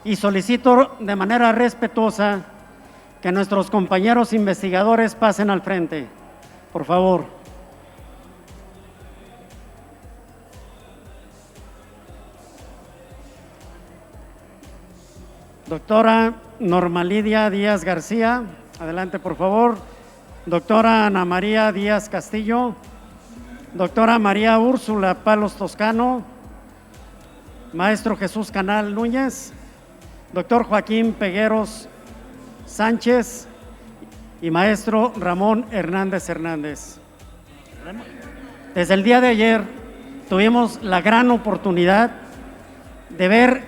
y solicito de manera respetuosa que nuestros compañeros investigadores pasen al frente, por favor. Doctora Norma Lidia Díaz García, adelante por favor. Doctora Ana María Díaz Castillo, doctora María Úrsula Palos Toscano, maestro Jesús Canal Núñez, doctor Joaquín Pegueros Sánchez y maestro Ramón Hernández Hernández. Desde el día de ayer tuvimos la gran oportunidad de ver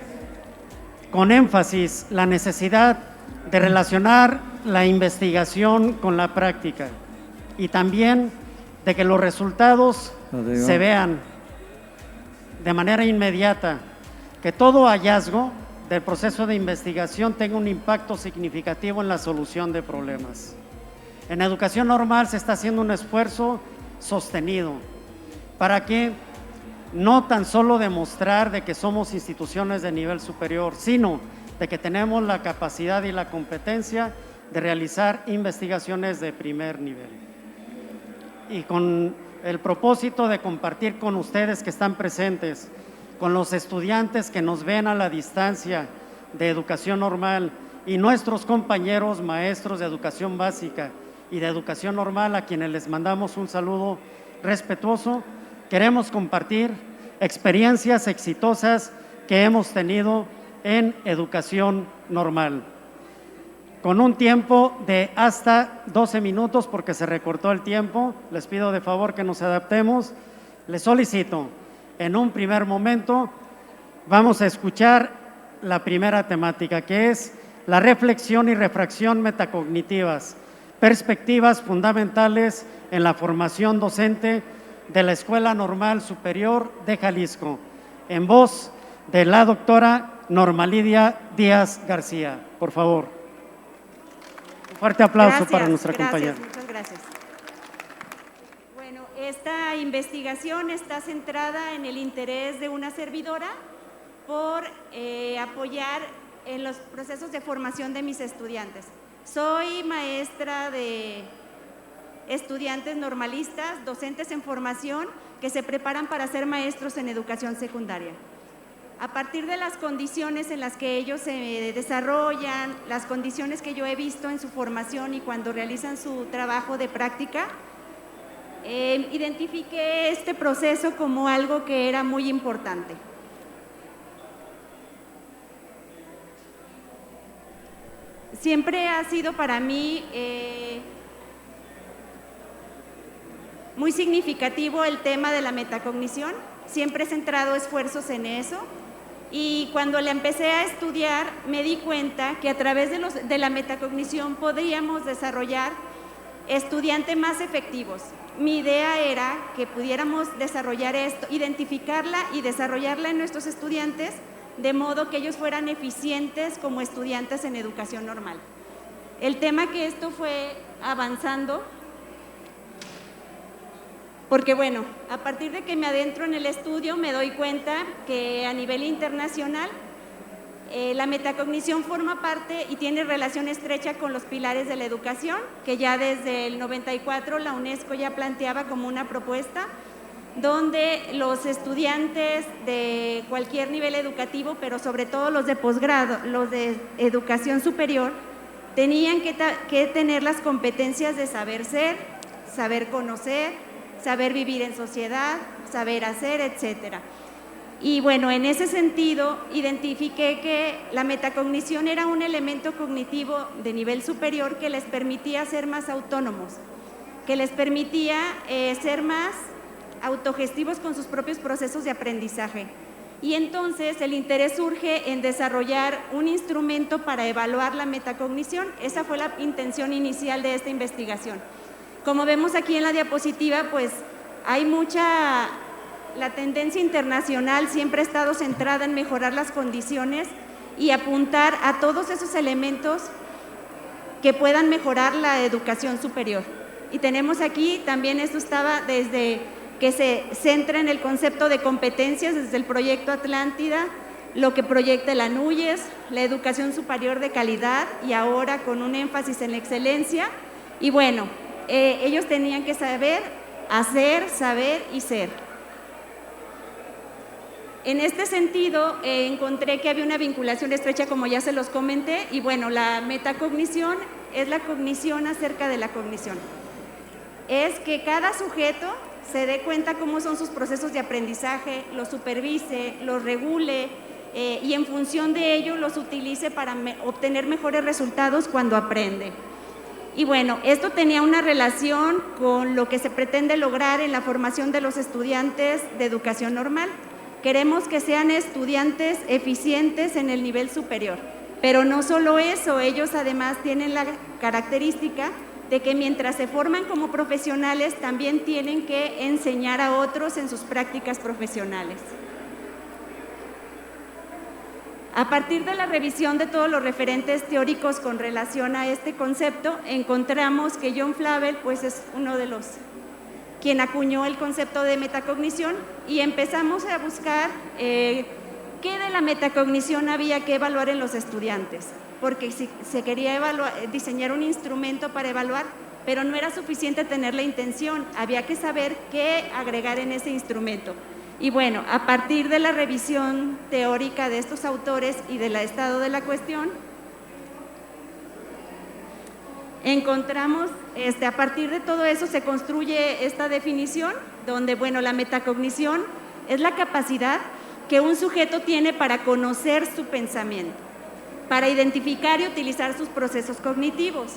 con énfasis la necesidad de relacionar la investigación con la práctica y también de que los resultados se vean de manera inmediata, que todo hallazgo del proceso de investigación tenga un impacto significativo en la solución de problemas. En educación normal se está haciendo un esfuerzo sostenido para que no tan solo demostrar de que somos instituciones de nivel superior, sino de que tenemos la capacidad y la competencia de realizar investigaciones de primer nivel. Y con el propósito de compartir con ustedes que están presentes, con los estudiantes que nos ven a la distancia de educación normal y nuestros compañeros maestros de educación básica y de educación normal, a quienes les mandamos un saludo respetuoso, queremos compartir experiencias exitosas que hemos tenido en educación normal. Con un tiempo de hasta 12 minutos, porque se recortó el tiempo, les pido de favor que nos adaptemos. Les solicito, en un primer momento, vamos a escuchar la primera temática, que es la reflexión y refracción metacognitivas, perspectivas fundamentales en la formación docente de la Escuela Normal Superior de Jalisco, en voz de la doctora Norma Lidia Díaz García. Por favor. Fuerte aplauso para nuestra compañera. Muchas gracias. Bueno, esta investigación está centrada en el interés de una servidora por apoyar en los procesos de formación de mis estudiantes. Soy maestra de estudiantes normalistas, docentes en formación que se preparan para ser maestros en educación secundaria. A partir de las condiciones en las que ellos se desarrollan, las condiciones que yo he visto en su formación y cuando realizan su trabajo de práctica, identifiqué este proceso como algo que era muy importante. Siempre ha sido para mí muy significativo el tema de la metacognición, siempre he centrado esfuerzos en eso. Y cuando la empecé a estudiar, me di cuenta que a través de la metacognición podríamos desarrollar estudiantes más efectivos. Mi idea era que pudiéramos desarrollar esto, identificarla y desarrollarla en nuestros estudiantes, de modo que ellos fueran eficientes como estudiantes en educación normal. El tema que esto fue avanzando, porque bueno, a partir de que me adentro en el estudio me doy cuenta que a nivel internacional la metacognición forma parte y tiene relación estrecha con los pilares de la educación, que ya desde el 94 la UNESCO ya planteaba como una propuesta donde los estudiantes de cualquier nivel educativo, pero sobre todo los de posgrado, los de educación superior, tenían que tener las competencias de saber ser, saber conocer, saber vivir en sociedad, saber hacer, etcétera. Y bueno, en ese sentido, identifiqué que la metacognición era un elemento cognitivo de nivel superior que les permitía ser más autónomos, que les permitía ser más autogestivos con sus propios procesos de aprendizaje. Y entonces el interés surge en desarrollar un instrumento para evaluar la metacognición. Esa fue la intención inicial de esta investigación. Como vemos aquí en la diapositiva, pues hay la tendencia internacional siempre ha estado centrada en mejorar las condiciones y apuntar a todos esos elementos que puedan mejorar la educación superior. Y tenemos aquí, también esto estaba desde que se centra en el concepto de competencias, desde el proyecto Atlántida, lo que proyecta la NUYES, la educación superior de calidad y ahora con un énfasis en la excelencia. Y bueno, ellos tenían que saber, hacer, saber y ser. En este sentido, encontré que había una vinculación estrecha, como ya se los comenté, y bueno, la metacognición es la cognición acerca de la cognición. Es que cada sujeto se dé cuenta cómo son sus procesos de aprendizaje, los supervise, los regule y en función de ello los utilice para obtener mejores resultados cuando aprende. Y bueno, esto tenía una relación con lo que se pretende lograr en la formación de los estudiantes de educación normal. Queremos que sean estudiantes eficientes en el nivel superior, pero no solo eso, ellos además tienen la característica de que mientras se forman como profesionales, también tienen que enseñar a otros en sus prácticas profesionales. A partir de la revisión de todos los referentes teóricos con relación a este concepto, encontramos que John Flavel pues, es uno de los quien acuñó el concepto de metacognición y empezamos a buscar qué de la metacognición había que evaluar en los estudiantes, porque si se quería diseñar un instrumento para evaluar, pero no era suficiente tener la intención, había que saber qué agregar en ese instrumento. Y bueno, a partir de la revisión teórica de estos autores y del estado de la cuestión, encontramos, a partir de todo eso se construye esta definición, donde, bueno, la metacognición es la capacidad que un sujeto tiene para conocer su pensamiento, para identificar y utilizar sus procesos cognitivos,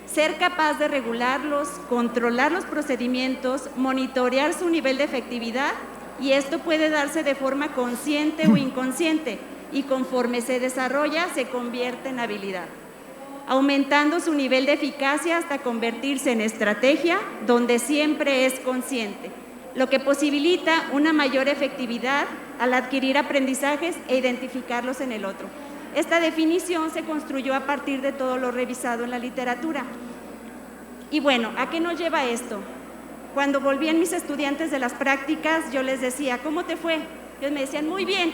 ser capaz de regularlos, controlar los procedimientos, monitorear su nivel de efectividad, y esto puede darse de forma consciente o inconsciente, y conforme se desarrolla, se convierte en habilidad, aumentando su nivel de eficacia hasta convertirse en estrategia, donde siempre es consciente, lo que posibilita una mayor efectividad al adquirir aprendizajes e identificarlos en el otro. Esta definición se construyó a partir de todo lo revisado en la literatura. Y bueno, ¿a qué nos lleva esto? Cuando volvían mis estudiantes de las prácticas, yo les decía, ¿cómo te fue? Ellos me decían, muy bien.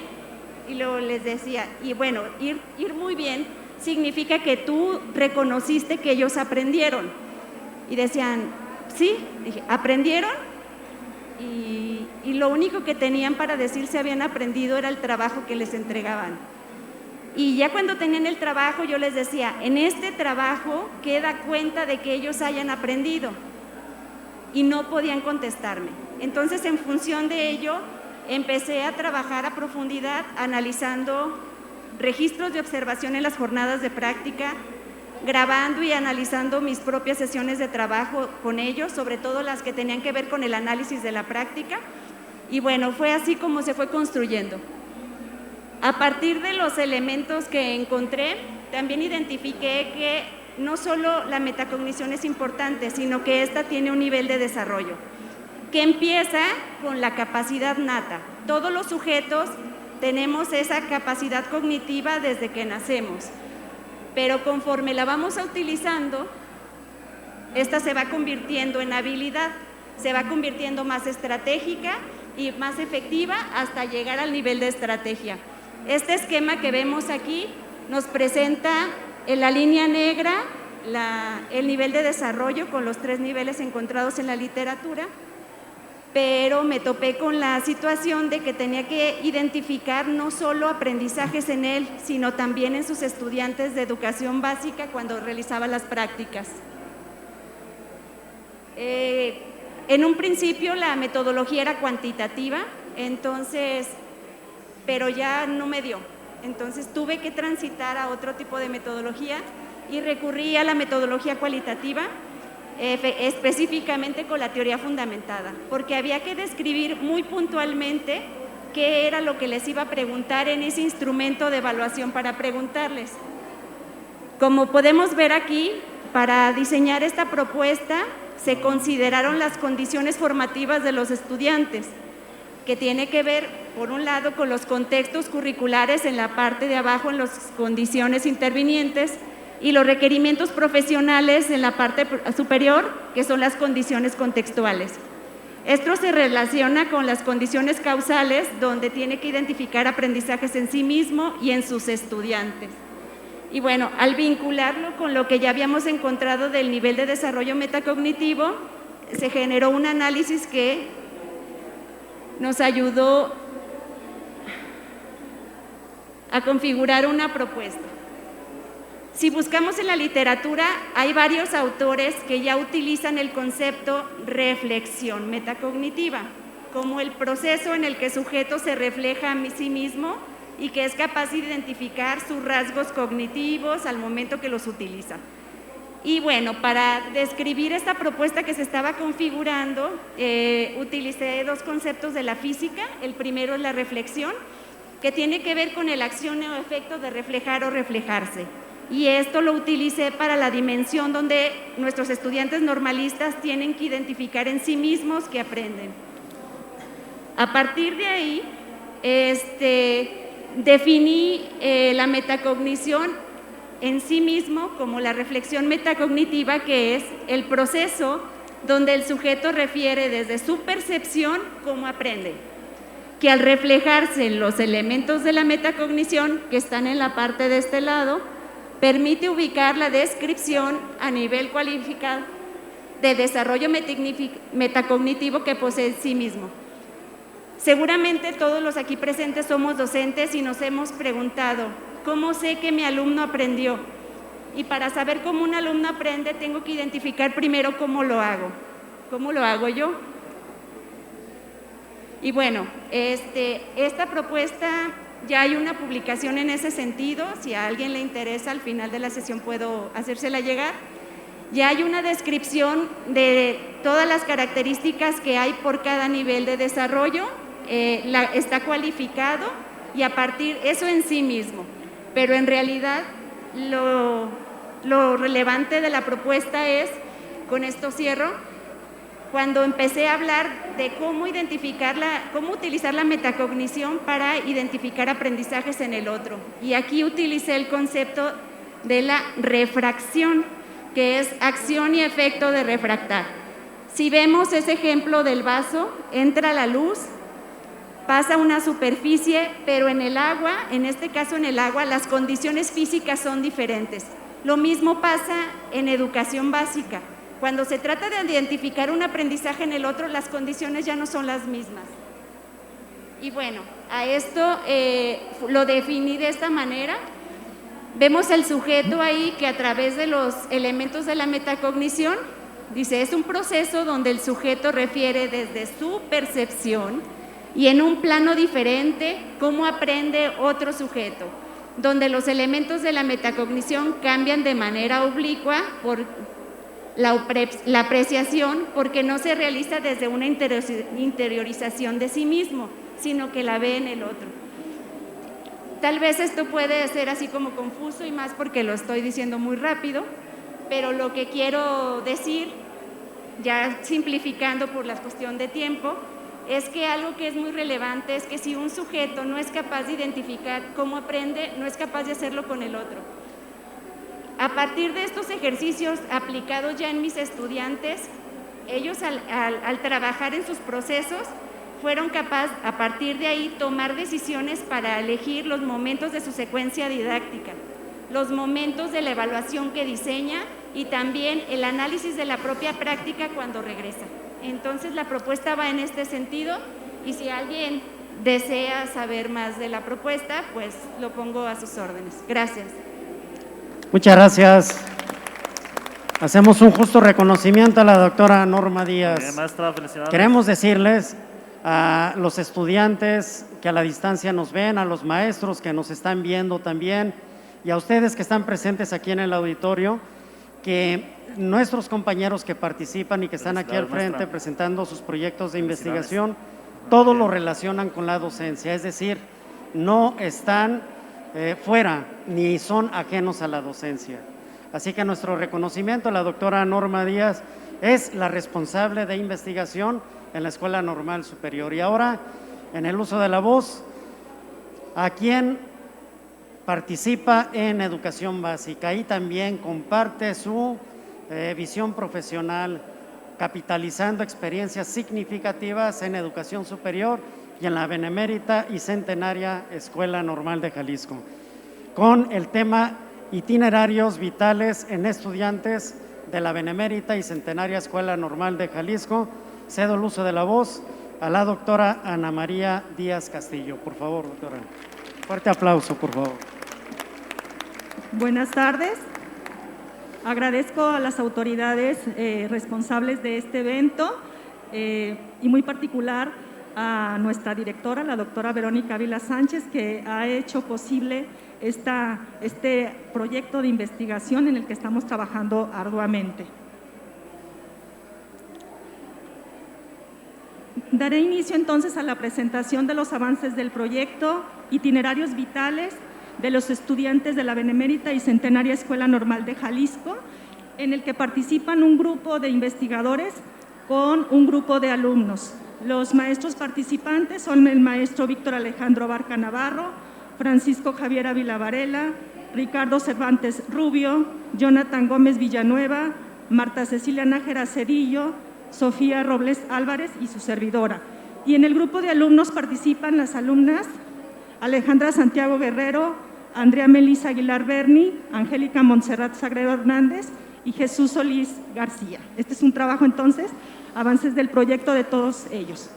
Y luego les decía, y bueno, ir muy bien significa que tú reconociste que ellos aprendieron. Y decían, sí, dije, ¿aprendieron? Y lo único que tenían para decir si habían aprendido era el trabajo que les entregaban. Y ya cuando tenían el trabajo, yo les decía, en este trabajo queda cuenta de que ellos hayan aprendido. Y no podían contestarme. Entonces, en función de ello, empecé a trabajar a profundidad, analizando registros de observación en las jornadas de práctica, grabando y analizando mis propias sesiones de trabajo con ellos, sobre todo las que tenían que ver con el análisis de la práctica. Y bueno, fue así como se fue construyendo. A partir de los elementos que encontré, también identifiqué que no solo la metacognición es importante, sino que esta tiene un nivel de desarrollo, que empieza con la capacidad nata. Todos los sujetos tenemos esa capacidad cognitiva desde que nacemos, pero conforme la vamos utilizando, esta se va convirtiendo en habilidad, se va convirtiendo más estratégica y más efectiva hasta llegar al nivel de estrategia. Este esquema que vemos aquí nos presenta en la línea negra el nivel de desarrollo con los 3 niveles encontrados en la literatura, pero me topé con la situación de que tenía que identificar no solo aprendizajes en él, sino también en sus estudiantes de educación básica cuando realizaba las prácticas. En un principio la metodología era cuantitativa, entonces, pero ya no me dio. Entonces tuve que transitar a otro tipo de metodología y recurrí a la metodología cualitativa, específicamente con la teoría fundamentada, porque había que describir muy puntualmente qué era lo que les iba a preguntar en ese instrumento de evaluación para preguntarles. Como podemos ver aquí, para diseñar esta propuesta se consideraron las condiciones formativas de los estudiantes, que tiene que ver, por un lado, con los contextos curriculares en la parte de abajo, en las condiciones intervinientes, y los requerimientos profesionales en la parte superior, que son las condiciones contextuales. Esto se relaciona con las condiciones causales, donde tiene que identificar aprendizajes en sí mismo y en sus estudiantes. Y bueno, al vincularlo con lo que ya habíamos encontrado del nivel de desarrollo metacognitivo, se generó un análisis que nos ayudó a configurar una propuesta. Si buscamos en la literatura, hay varios autores que ya utilizan el concepto reflexión metacognitiva como el proceso en el que el sujeto se refleja a sí mismo y que es capaz de identificar sus rasgos cognitivos al momento que los utiliza. Y bueno, para describir esta propuesta que se estaba configurando, utilicé dos conceptos de la física. El primero es la reflexión, que tiene que ver con el acción o efecto de reflejar o reflejarse. Y esto lo utilicé para la dimensión donde nuestros estudiantes normalistas tienen que identificar en sí mismos que aprenden. A partir de ahí, definí la metacognición en sí mismo como la reflexión metacognitiva, que es el proceso donde el sujeto refiere desde su percepción cómo aprende, que al reflejarse en los elementos de la metacognición que están en la parte de este lado, permite ubicar la descripción a nivel cualificado de desarrollo metacognitivo que posee en sí mismo. Seguramente todos los aquí presentes somos docentes y nos hemos preguntado, ¿cómo sé que mi alumno aprendió? Y para saber cómo un alumno aprende, tengo que identificar primero cómo lo hago. ¿Cómo lo hago yo? Y bueno, esta propuesta, ya hay una publicación en ese sentido. Si a alguien le interesa, al final de la sesión puedo hacérsela llegar. Ya hay una descripción de todas las características que hay por cada nivel de desarrollo. Está cualificado y a partir eso en sí mismo. Pero en realidad lo relevante de la propuesta es, con esto cierro, cuando empecé a hablar de cómo utilizar la metacognición para identificar aprendizajes en el otro. Y aquí utilicé el concepto de la refracción, que es acción y efecto de refractar. Si vemos ese ejemplo del vaso, entra la luz, pasa una superficie, pero en el agua, en este caso en el agua, las condiciones físicas son diferentes. Lo mismo pasa en educación básica. Cuando se trata de identificar un aprendizaje en el otro, las condiciones ya no son las mismas. Y bueno, a esto lo definí de esta manera. Vemos el sujeto ahí que a través de los elementos de la metacognición, dice, es un proceso donde el sujeto refiere desde su percepción y en un plano diferente cómo aprende otro sujeto, donde los elementos de la metacognición cambian de manera oblicua por la apreciación, porque no se realiza desde una interiorización de sí mismo, sino que la ve en el otro. Tal vez esto puede ser así como confuso y más porque lo estoy diciendo muy rápido, pero lo que quiero decir, ya simplificando por la cuestión de tiempo, es que algo que es muy relevante es que si un sujeto no es capaz de identificar cómo aprende, no es capaz de hacerlo con el otro. A partir de estos ejercicios aplicados ya en mis estudiantes, ellos al trabajar en sus procesos fueron capaces, a partir de ahí, tomar decisiones para elegir los momentos de su secuencia didáctica, los momentos de la evaluación que diseña y también el análisis de la propia práctica cuando regresa. Entonces la propuesta va en este sentido y si alguien desea saber más de la propuesta, pues lo pongo a sus órdenes. Gracias. Muchas gracias. Hacemos un justo reconocimiento a la doctora Norma Díaz. Bien, maestra, felicidades. Queremos decirles a los estudiantes que a la distancia nos ven, a los maestros que nos están viendo también y a ustedes que están presentes aquí en el auditorio, que nuestros compañeros que participan y que están aquí al frente maestra, presentando sus proyectos de investigación, todo lo relacionan con la docencia, es decir, no están fuera ni son ajenos a la docencia. Así que nuestro reconocimiento a la doctora Norma Díaz es la responsable de investigación en la Escuela Normal Superior. Y ahora, en el uso de la voz, a quien participa en educación básica y también comparte su visión profesional capitalizando experiencias significativas en educación superior y en la Benemérita y Centenaria Escuela Normal de Jalisco, con el tema Itinerarios vitales en estudiantes de la Benemérita y Centenaria Escuela Normal de Jalisco. Cedo el uso de la voz a la doctora Ana María Díaz Castillo. Por favor, doctora. Fuerte aplauso, por favor. Buenas tardes. Agradezco a las autoridades responsables de este evento y muy particular a nuestra directora, la doctora Verónica Ávila Sánchez, que ha hecho posible este proyecto de investigación en el que estamos trabajando arduamente. Daré inicio entonces a la presentación de los avances del proyecto Itinerarios Vitales de los estudiantes de la Benemérita y Centenaria Escuela Normal de Jalisco, en el que participan un grupo de investigadores con un grupo de alumnos. Los maestros participantes son el maestro Víctor Alejandro Barca Navarro, Francisco Javier Ávila Varela, Ricardo Cervantes Rubio, Jonathan Gómez Villanueva, Marta Cecilia Nájera Cedillo, Sofía Robles Álvarez y su servidora. Y en el grupo de alumnos participan las alumnas Alejandra Santiago Guerrero, Andrea Melisa Aguilar Berni, Angélica Montserrat Sagredo Hernández y Jesús Solís García. Este es un trabajo entonces, avances del proyecto de todos ellos.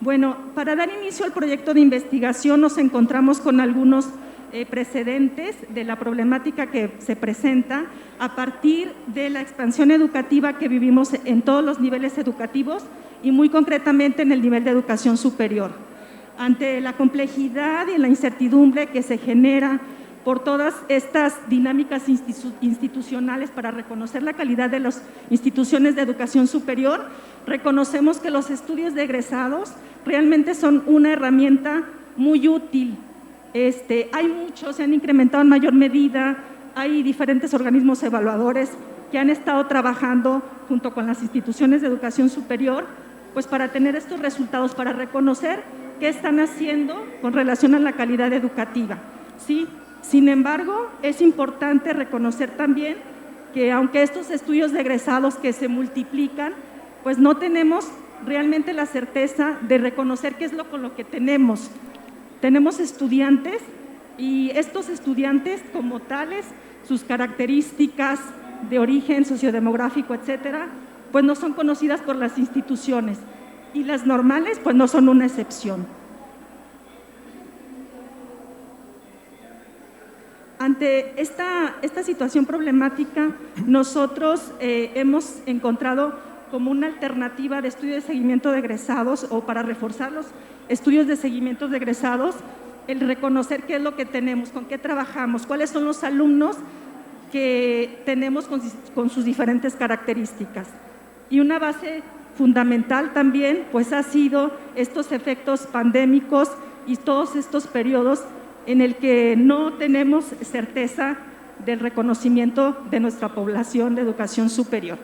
Bueno, para dar inicio al proyecto de investigación nos encontramos con algunos precedentes de la problemática que se presenta a partir de la expansión educativa que vivimos en todos los niveles educativos y muy concretamente en el nivel de educación superior. Ante la complejidad y la incertidumbre que se genera por todas estas dinámicas institucionales para reconocer la calidad de las instituciones de educación superior, reconocemos que los estudios de egresados realmente son una herramienta muy útil. Hay muchos, se han incrementado en mayor medida, hay diferentes organismos evaluadores que han estado trabajando junto con las instituciones de educación superior, pues para tener estos resultados, para reconocer qué están haciendo con relación a la calidad educativa, ¿sí? Sin embargo, es importante reconocer también que aunque estos estudios de egresados que se multiplican, pues no tenemos realmente la certeza de reconocer qué es con lo que tenemos. Tenemos estudiantes y estos estudiantes como tales, sus características de origen sociodemográfico, etcétera, pues no son conocidas por las instituciones y las normales pues no son una excepción. Ante esta situación problemática, nosotros hemos encontrado como una alternativa de estudio de seguimiento de egresados o para reforzar los estudios de seguimiento de egresados, el reconocer qué es lo que tenemos, con qué trabajamos, cuáles son los alumnos que tenemos con sus diferentes características. Y una base fundamental también pues ha sido estos efectos pandémicos y todos estos periodos en el que no tenemos certeza del reconocimiento de nuestra población de educación superior.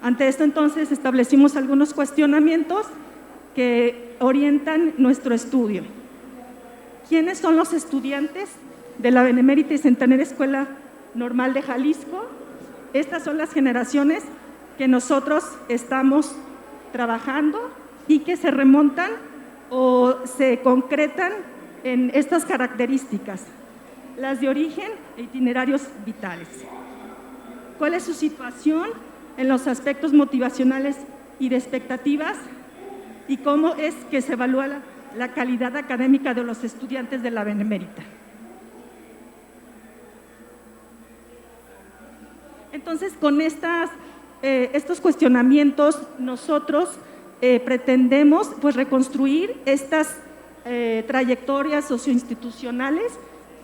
Ante esto, entonces, establecimos algunos cuestionamientos que orientan nuestro estudio. ¿Quiénes son los estudiantes de la Benemérita y Centenaria Escuela Normal de Jalisco? Estas son las generaciones que nosotros estamos trabajando y que se remontan o se concretan en estas características, las de origen e itinerarios vitales. ¿Cuál es su situación en los aspectos motivacionales y de expectativas? ¿Y cómo es que se evalúa la calidad académica de los estudiantes de la Benemérita? Entonces, con estos cuestionamientos, nosotros pretendemos pues, reconstruir estas trayectorias socioinstitucionales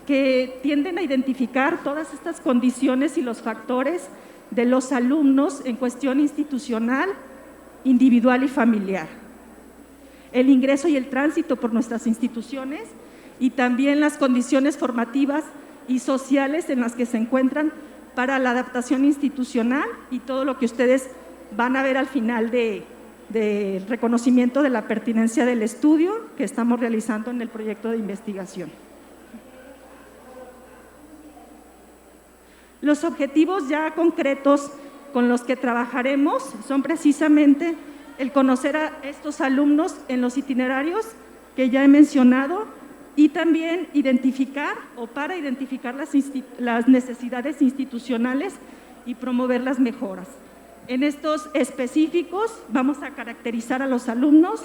que tienden a identificar todas estas condiciones y los factores de los alumnos en cuestión institucional, individual y familiar. El ingreso y el tránsito por nuestras instituciones y también las condiciones formativas y sociales en las que se encuentran para la adaptación institucional y todo lo que ustedes van a ver al final del reconocimiento de la pertinencia del estudio que estamos realizando en el proyecto de investigación. Los objetivos ya concretos con los que trabajaremos son precisamente el conocer a estos alumnos en los itinerarios que ya he mencionado y también identificar las necesidades institucionales y promover las mejoras. En estos específicos vamos a caracterizar a los alumnos,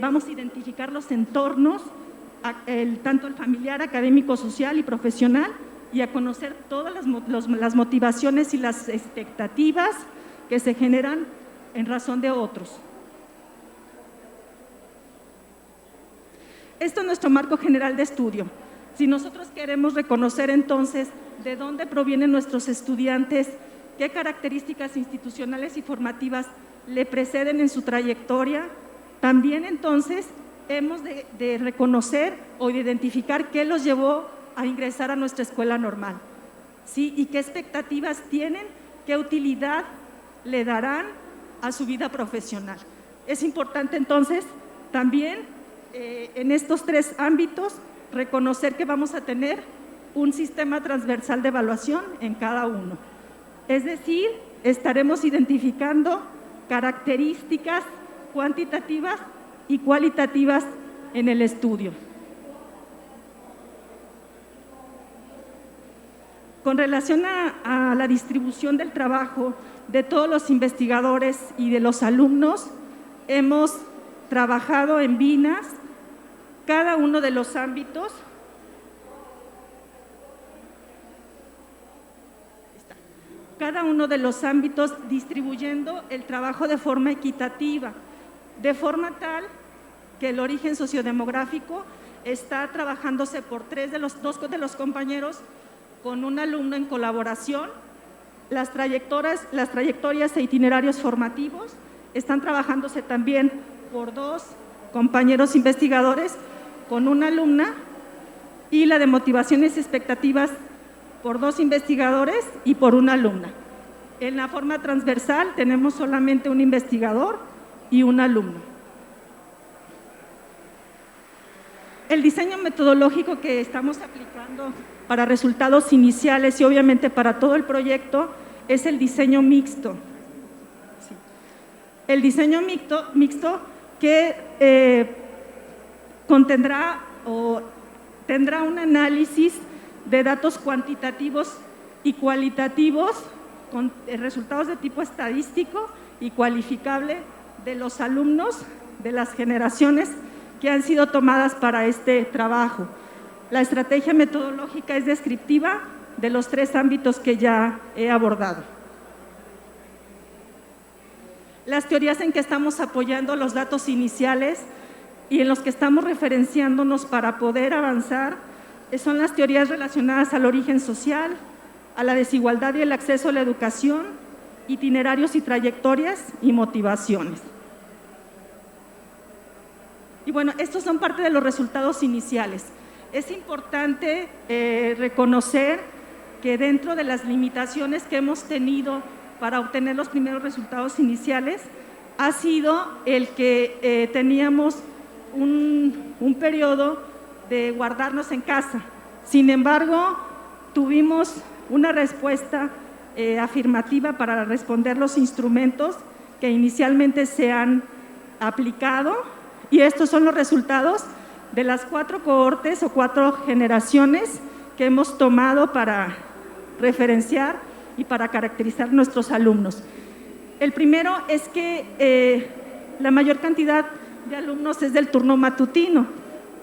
vamos a identificar los entornos, tanto el familiar, académico, social y profesional, y a conocer todas las motivaciones y las expectativas que se generan en razón de otros. Esto es nuestro marco general de estudio. Si nosotros queremos reconocer entonces de dónde provienen nuestros estudiantes, qué características institucionales y formativas le preceden en su trayectoria, también entonces hemos de reconocer o de identificar qué los llevó a ingresar a nuestra escuela normal, ¿sí? Y qué expectativas tienen, qué utilidad le darán a su vida profesional. Es importante entonces también en estos tres ámbitos reconocer que vamos a tener un sistema transversal de evaluación en cada uno. Es decir, estaremos identificando características cuantitativas y cualitativas en el estudio. Con relación a la distribución del trabajo de todos los investigadores y de los alumnos, hemos trabajado en binas cada uno de los ámbitos. Cada uno de los ámbitos distribuyendo el trabajo de forma equitativa, de forma tal que el origen sociodemográfico está trabajándose por dos de los compañeros con un alumno en colaboración. Las trayectorias e itinerarios formativos están trabajándose también por 2 compañeros investigadores con una alumna, y la de motivaciones y expectativas por 2 investigadores y por una alumna. En la forma transversal tenemos solamente un investigador y un alumno. El diseño metodológico que estamos aplicando para resultados iniciales y obviamente para todo el proyecto es el diseño mixto. Sí. El diseño mixto que contendrá o tendrá un análisis de datos cuantitativos y cualitativos con resultados de tipo estadístico y cualificable de los alumnos de las generaciones que han sido tomadas para este trabajo. La estrategia metodológica es descriptiva de los 3 ámbitos que ya he abordado. Las teorías en que estamos apoyando los datos iniciales y en los que estamos referenciándonos para poder avanzar son las teorías relacionadas al origen social, a la desigualdad y el acceso a la educación, itinerarios y trayectorias y motivaciones. Y bueno, estos son parte de los resultados iniciales. Es importante reconocer que dentro de las limitaciones que hemos tenido para obtener los primeros resultados iniciales ha sido el que teníamos un periodo de guardarnos en casa. Sin embargo, tuvimos una respuesta afirmativa para responder los instrumentos que inicialmente se han aplicado, y estos son los resultados de las 4 cohortes o 4 generaciones que hemos tomado para referenciar y para caracterizar nuestros alumnos. El primero es que la mayor cantidad de alumnos es del turno matutino.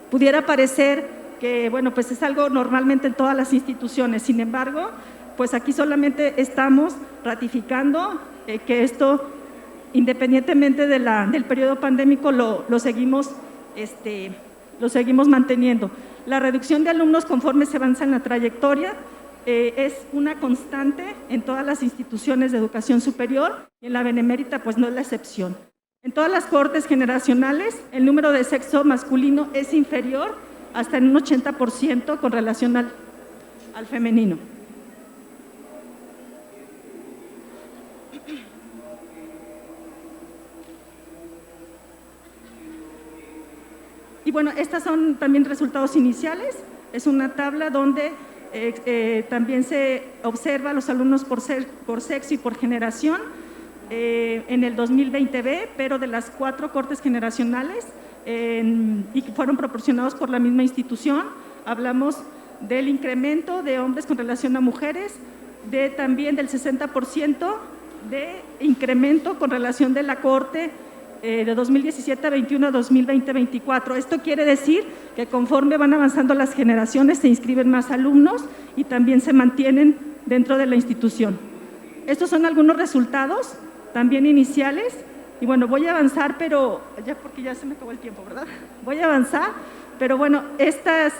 Pudiera parecer que, bueno, pues es algo normalmente en todas las instituciones. Sin embargo, pues aquí solamente estamos ratificando que esto, independientemente del periodo pandémico, lo seguimos manteniendo. La reducción de alumnos conforme se avanza en la trayectoria es una constante en todas las instituciones de educación superior, y en la Benemérita pues no es la excepción. En todas las cohortes generacionales, el número de sexo masculino es inferior hasta en un 80% con relación al femenino. Y bueno, estas son también resultados iniciales. Es una tabla donde También se observa a los alumnos por sexo y por generación en el 2020B, pero de las 4 cortes generacionales y que fueron proporcionados por la misma institución, hablamos del incremento de hombres con relación a mujeres, también del 60% de incremento con relación de la corte de 2017 a 21 a 2020-24. Esto quiere decir que conforme van avanzando las generaciones se inscriben más alumnos y también se mantienen dentro de la institución. Estos son algunos resultados también iniciales y bueno, voy a avanzar, pero ya porque ya se me acabó el tiempo, ¿verdad? Voy a avanzar, pero bueno, estas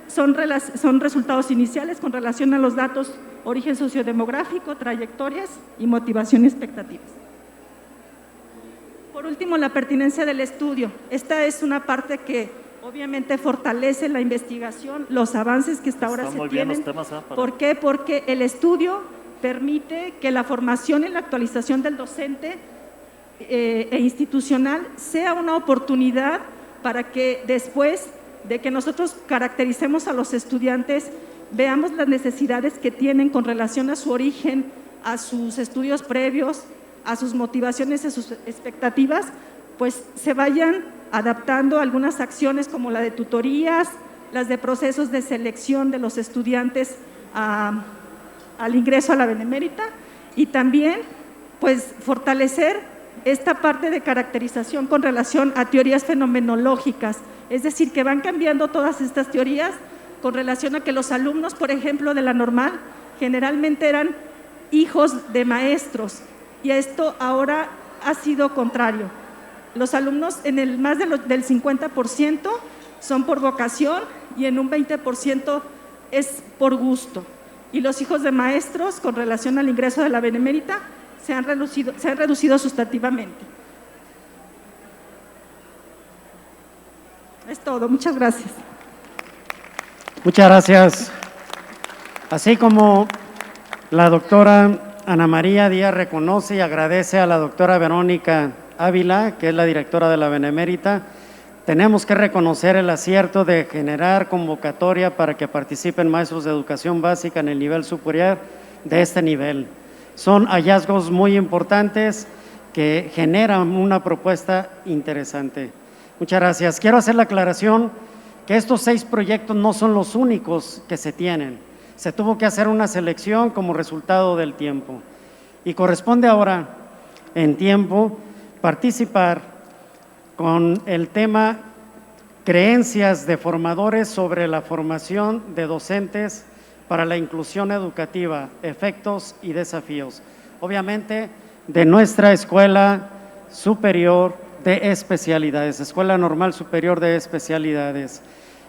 son resultados iniciales con relación a los datos origen sociodemográfico, trayectorias y motivación y expectativas. Por último, la pertinencia del estudio. Esta es una parte que obviamente fortalece la investigación, los avances que hasta ahora se tienen. ¿Por qué? Porque el estudio permite que la formación y la actualización del docente e institucional sea una oportunidad para que después de que nosotros caractericemos a los estudiantes, veamos las necesidades que tienen con relación a su origen, a sus estudios previos, a sus motivaciones, a sus expectativas, pues se vayan adaptando a algunas acciones como la de tutorías, las de procesos de selección de los estudiantes al ingreso a la Benemérita y también pues fortalecer esta parte de caracterización con relación a teorías fenomenológicas, es decir, que van cambiando todas estas teorías con relación a que los alumnos, por ejemplo, de la normal, generalmente eran hijos de maestros y esto ahora ha sido contrario. Los alumnos en más del 50% son por vocación y en un 20% es por gusto. Y los hijos de maestros, con relación al ingreso de la Benemérita, se han reducido sustantivamente. Es todo, muchas gracias. Muchas gracias. Así como la doctora Ana María Díaz reconoce y agradece a la doctora Verónica Ávila, que es la directora de la Benemérita, tenemos que reconocer el acierto de generar convocatoria para que participen maestros de educación básica en el nivel superior de este nivel. Son hallazgos muy importantes que generan una propuesta interesante. Muchas gracias. Quiero hacer la aclaración que estos 6 proyectos no son los únicos que se tienen. Se tuvo que hacer una selección como resultado del tiempo y corresponde ahora en tiempo participar con el tema creencias de formadores sobre la formación de docentes para la inclusión educativa, efectos y desafíos. Obviamente de nuestra Escuela Superior de Especialidades, Escuela Normal Superior de Especialidades.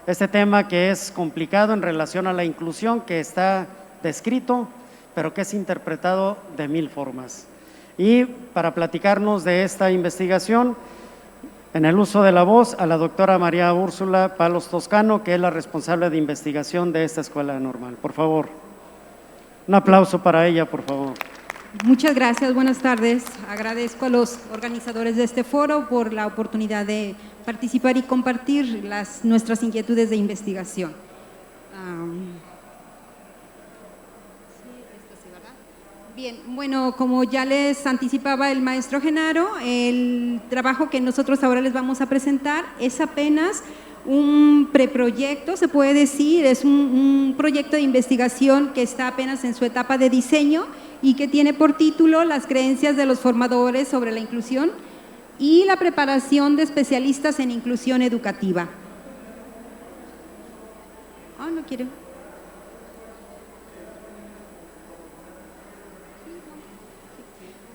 Este tema que es complicado en relación a la inclusión, que está descrito, pero que es interpretado de 1000 formas. Y para platicarnos de esta investigación, en el uso de la voz, a la doctora María Úrsula Palos Toscano, que es la responsable de investigación de esta Escuela Normal. Por favor, un aplauso para ella, por favor. Muchas gracias, buenas tardes. Agradezco a los organizadores de este foro por la oportunidad de participar y compartir nuestras inquietudes de investigación. Bien, bueno, como ya les anticipaba el maestro Genaro, el trabajo que nosotros ahora les vamos a presentar es apenas un preproyecto, se puede decir, es un proyecto de investigación que está apenas en su etapa de diseño y que tiene por título Las creencias de los formadores sobre la inclusión y la preparación de especialistas en inclusión educativa. No quiero.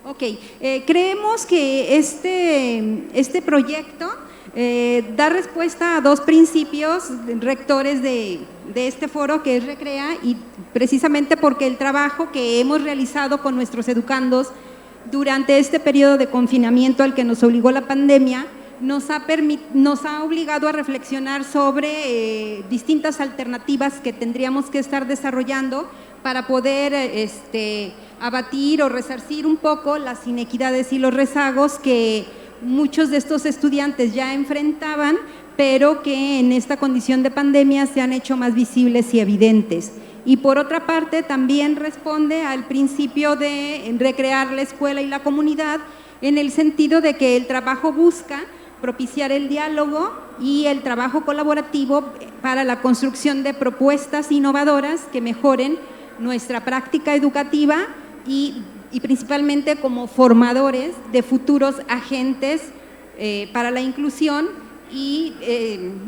Ok, creemos que este proyecto da respuesta a 2 principios rectores de este foro, que es RECREA, y precisamente porque el trabajo que hemos realizado con nuestros educandos durante este periodo de confinamiento al que nos obligó la pandemia, nos ha obligado a reflexionar sobre distintas alternativas que tendríamos que estar desarrollando para poder abatir o resarcir un poco las inequidades y los rezagos que muchos de estos estudiantes ya enfrentaban, pero que en esta condición de pandemia se han hecho más visibles y evidentes. y por otra parte también responde al principio de recrear la escuela y la comunidad, en el sentido de que el trabajo busca propiciar el diálogo y el trabajo colaborativo para la construcción de propuestas innovadoras que mejoren nuestra práctica educativa y principalmente como formadores de futuros agentes para la inclusión y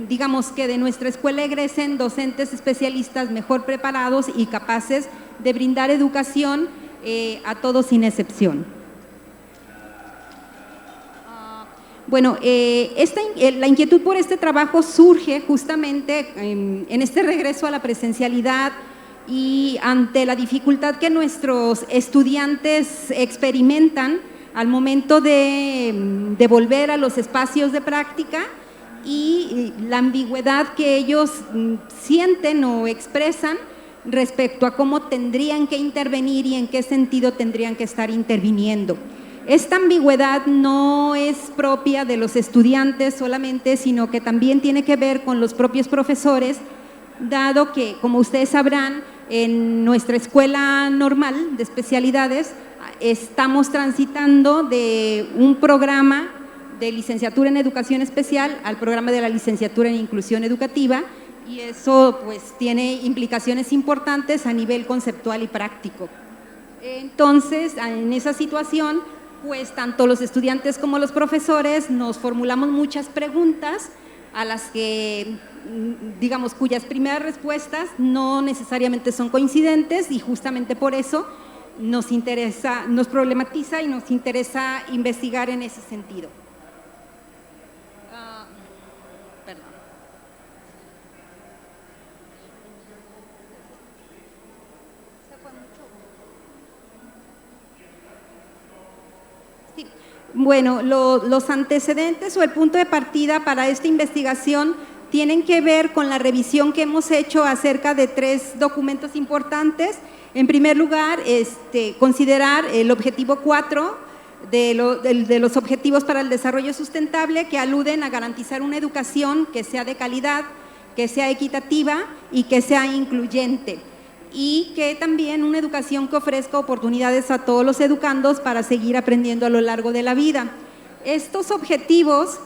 digamos que de nuestra escuela egresen docentes especialistas mejor preparados y capaces de brindar educación a todos sin excepción. Bueno, la inquietud por este trabajo surge justamente en este regreso a la presencialidad y ante la dificultad que nuestros estudiantes experimentan al momento de volver a los espacios de práctica y la ambigüedad que ellos sienten o expresan respecto a cómo tendrían que intervenir y en qué sentido tendrían que estar interviniendo. Esta ambigüedad no es propia de los estudiantes solamente, sino que también tiene que ver con los propios profesores, dado que, como ustedes sabrán, en nuestra escuela normal de especialidades estamos transitando de un programa de licenciatura en educación especial al programa de la licenciatura en inclusión educativa, y eso pues tiene implicaciones importantes a nivel conceptual y práctico. Entonces, en esa situación, pues tanto los estudiantes como los profesores nos formulamos muchas preguntas a las que, digamos, cuyas primeras respuestas no necesariamente son coincidentes, y justamente por eso nos interesa, nos problematiza y nos interesa investigar en ese sentido. Perdón. Sí. Bueno, los antecedentes o el punto de partida para esta investigación tienen que ver con la revisión que hemos hecho acerca de 3 documentos importantes. En primer lugar, considerar el objetivo 4 de los objetivos para el desarrollo sustentable, que aluden a garantizar una educación que sea de calidad, que sea equitativa y que sea incluyente, y que también una educación que ofrezca oportunidades a todos los educandos para seguir aprendiendo a lo largo de la vida. Estos objetivos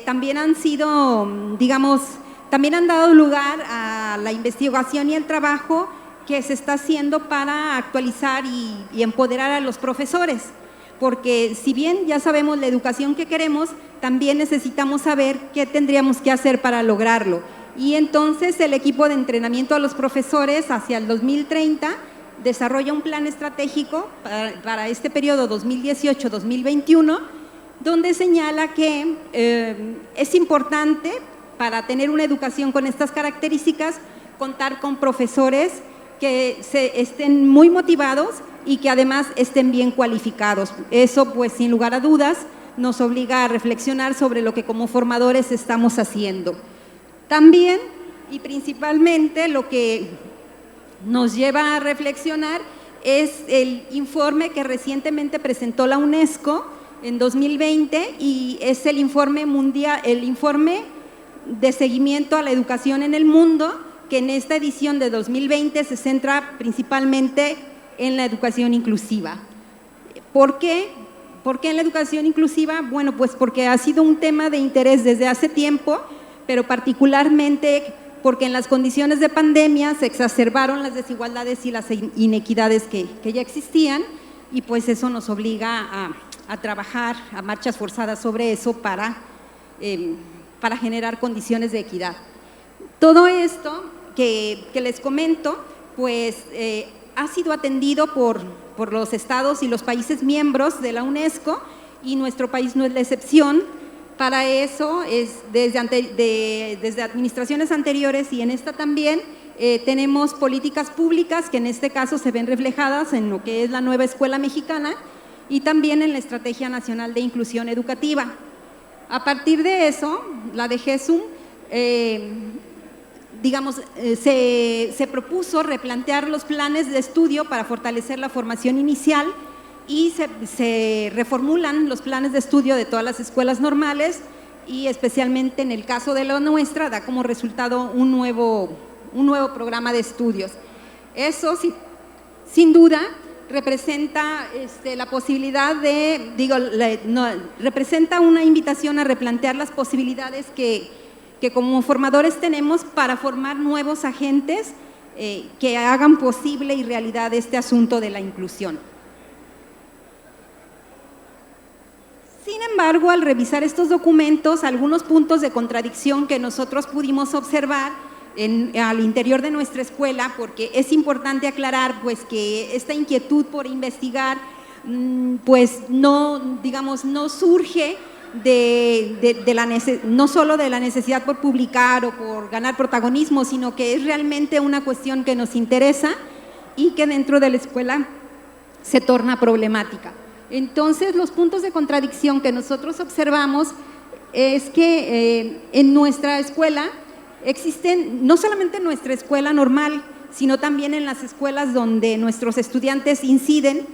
también han sido, digamos, también han dado lugar a la investigación y el trabajo que se está haciendo para actualizar y empoderar a los profesores, porque si bien ya sabemos la educación que queremos, también necesitamos saber qué tendríamos que hacer para lograrlo. Y entonces el equipo de entrenamiento a los profesores hacia el 2030 desarrolla un plan estratégico para este periodo 2018-2021, donde señala que es importante, para tener una educación con estas características, contar con profesores que estén muy motivados y que además estén bien cualificados. Eso, pues, sin lugar a dudas, nos obliga a reflexionar sobre lo que como formadores estamos haciendo. También y principalmente lo que nos lleva a reflexionar es el informe que recientemente presentó la UNESCO en 2020, y es el informe mundial, el informe de seguimiento a la educación en el mundo, que en esta edición de 2020 se centra principalmente en la educación inclusiva. ¿Por qué? ¿Por qué en la educación inclusiva? Bueno, pues porque ha sido un tema de interés desde hace tiempo, pero particularmente porque en las condiciones de pandemia se exacerbaron las desigualdades y las inequidades que ya existían, y pues eso nos obliga a trabajar a marchas forzadas sobre eso para generar condiciones de equidad. Todo esto que les comento, pues ha sido atendido por los estados y los países miembros de la UNESCO, y nuestro país no es la excepción. Para eso, desde administraciones anteriores y en esta también, tenemos políticas públicas que en este caso se ven reflejadas en lo que es la nueva escuela mexicana y también en la Estrategia Nacional de Inclusión Educativa. A partir de eso, la DGESUM, se propuso replantear los planes de estudio para fortalecer la formación inicial, y se reformulan los planes de estudio de todas las escuelas normales, y especialmente en el caso de la nuestra da como resultado un nuevo programa de estudios. Eso sí, sin duda representa la posibilidad de, representa una invitación a replantear las posibilidades que como formadores tenemos para formar nuevos agentes que hagan posible y realidad este asunto de la inclusión. Sin embargo, al revisar estos documentos, algunos puntos de contradicción que nosotros pudimos observar al interior de nuestra escuela, porque es importante aclarar pues que esta inquietud por investigar pues no, digamos, no surge no solo de la necesidad por publicar o por ganar protagonismo, sino que es realmente una cuestión que nos interesa y que dentro de la escuela se torna problemática. Entonces, los puntos de contradicción que nosotros observamos es que en nuestra escuela existen, no solamente en nuestra escuela normal, sino también en las escuelas donde nuestros estudiantes inciden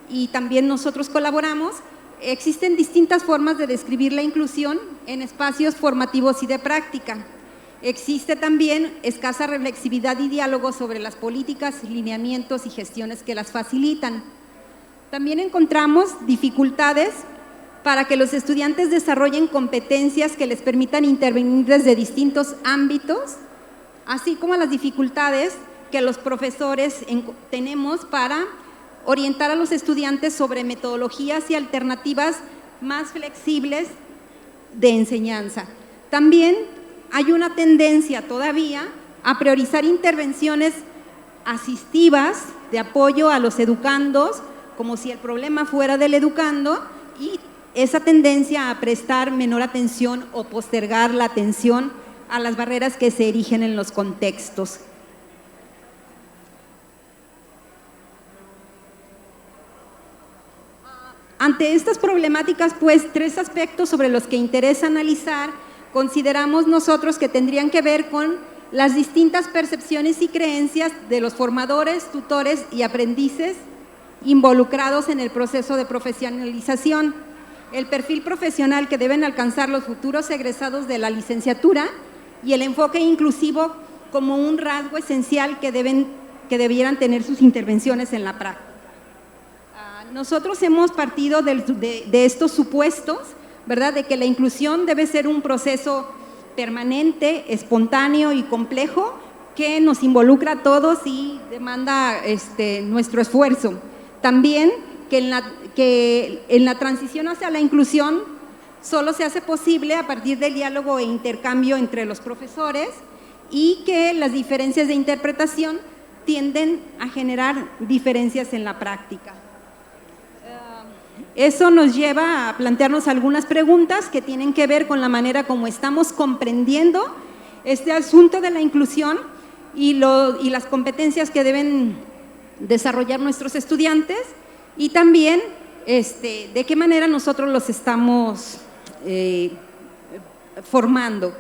y también nosotros colaboramos, existen distintas formas de describir la inclusión en espacios formativos y de práctica. Existe también escasa reflexividad y diálogo sobre las políticas, lineamientos y gestiones que las facilitan. También encontramos dificultades para que los estudiantes desarrollen competencias que les permitan intervenir desde distintos ámbitos, así como las dificultades que los profesores tenemos para orientar a los estudiantes sobre metodologías y alternativas más flexibles de enseñanza. También hay una tendencia todavía a priorizar intervenciones asistivas de apoyo a los educandos, como si el problema fuera del educando, y esa tendencia a prestar menor atención o postergar la atención a las barreras que se erigen en los contextos. Ante estas problemáticas, pues, tres aspectos sobre los que interesa analizar, consideramos nosotros que tendrían que ver con las distintas percepciones y creencias de los formadores, tutores y aprendices involucrados en el proceso de profesionalización, el perfil profesional que deben alcanzar los futuros egresados de la licenciatura y el enfoque inclusivo como un rasgo esencial que debieran tener sus intervenciones en la práctica. Nosotros hemos partido de estos supuestos, ¿verdad?, de que la inclusión debe ser un proceso permanente, espontáneo y complejo que nos involucra a todos y demanda nuestro esfuerzo. También que en la transición hacia la inclusión solo se hace posible a partir del diálogo e intercambio entre los profesores y que las diferencias de interpretación tienden a generar diferencias en la práctica. Eso nos lleva a plantearnos algunas preguntas que tienen que ver con la manera como estamos comprendiendo este asunto de la inclusión y las competencias que deben desarrollar nuestros estudiantes y también de qué manera nosotros los estamos formando.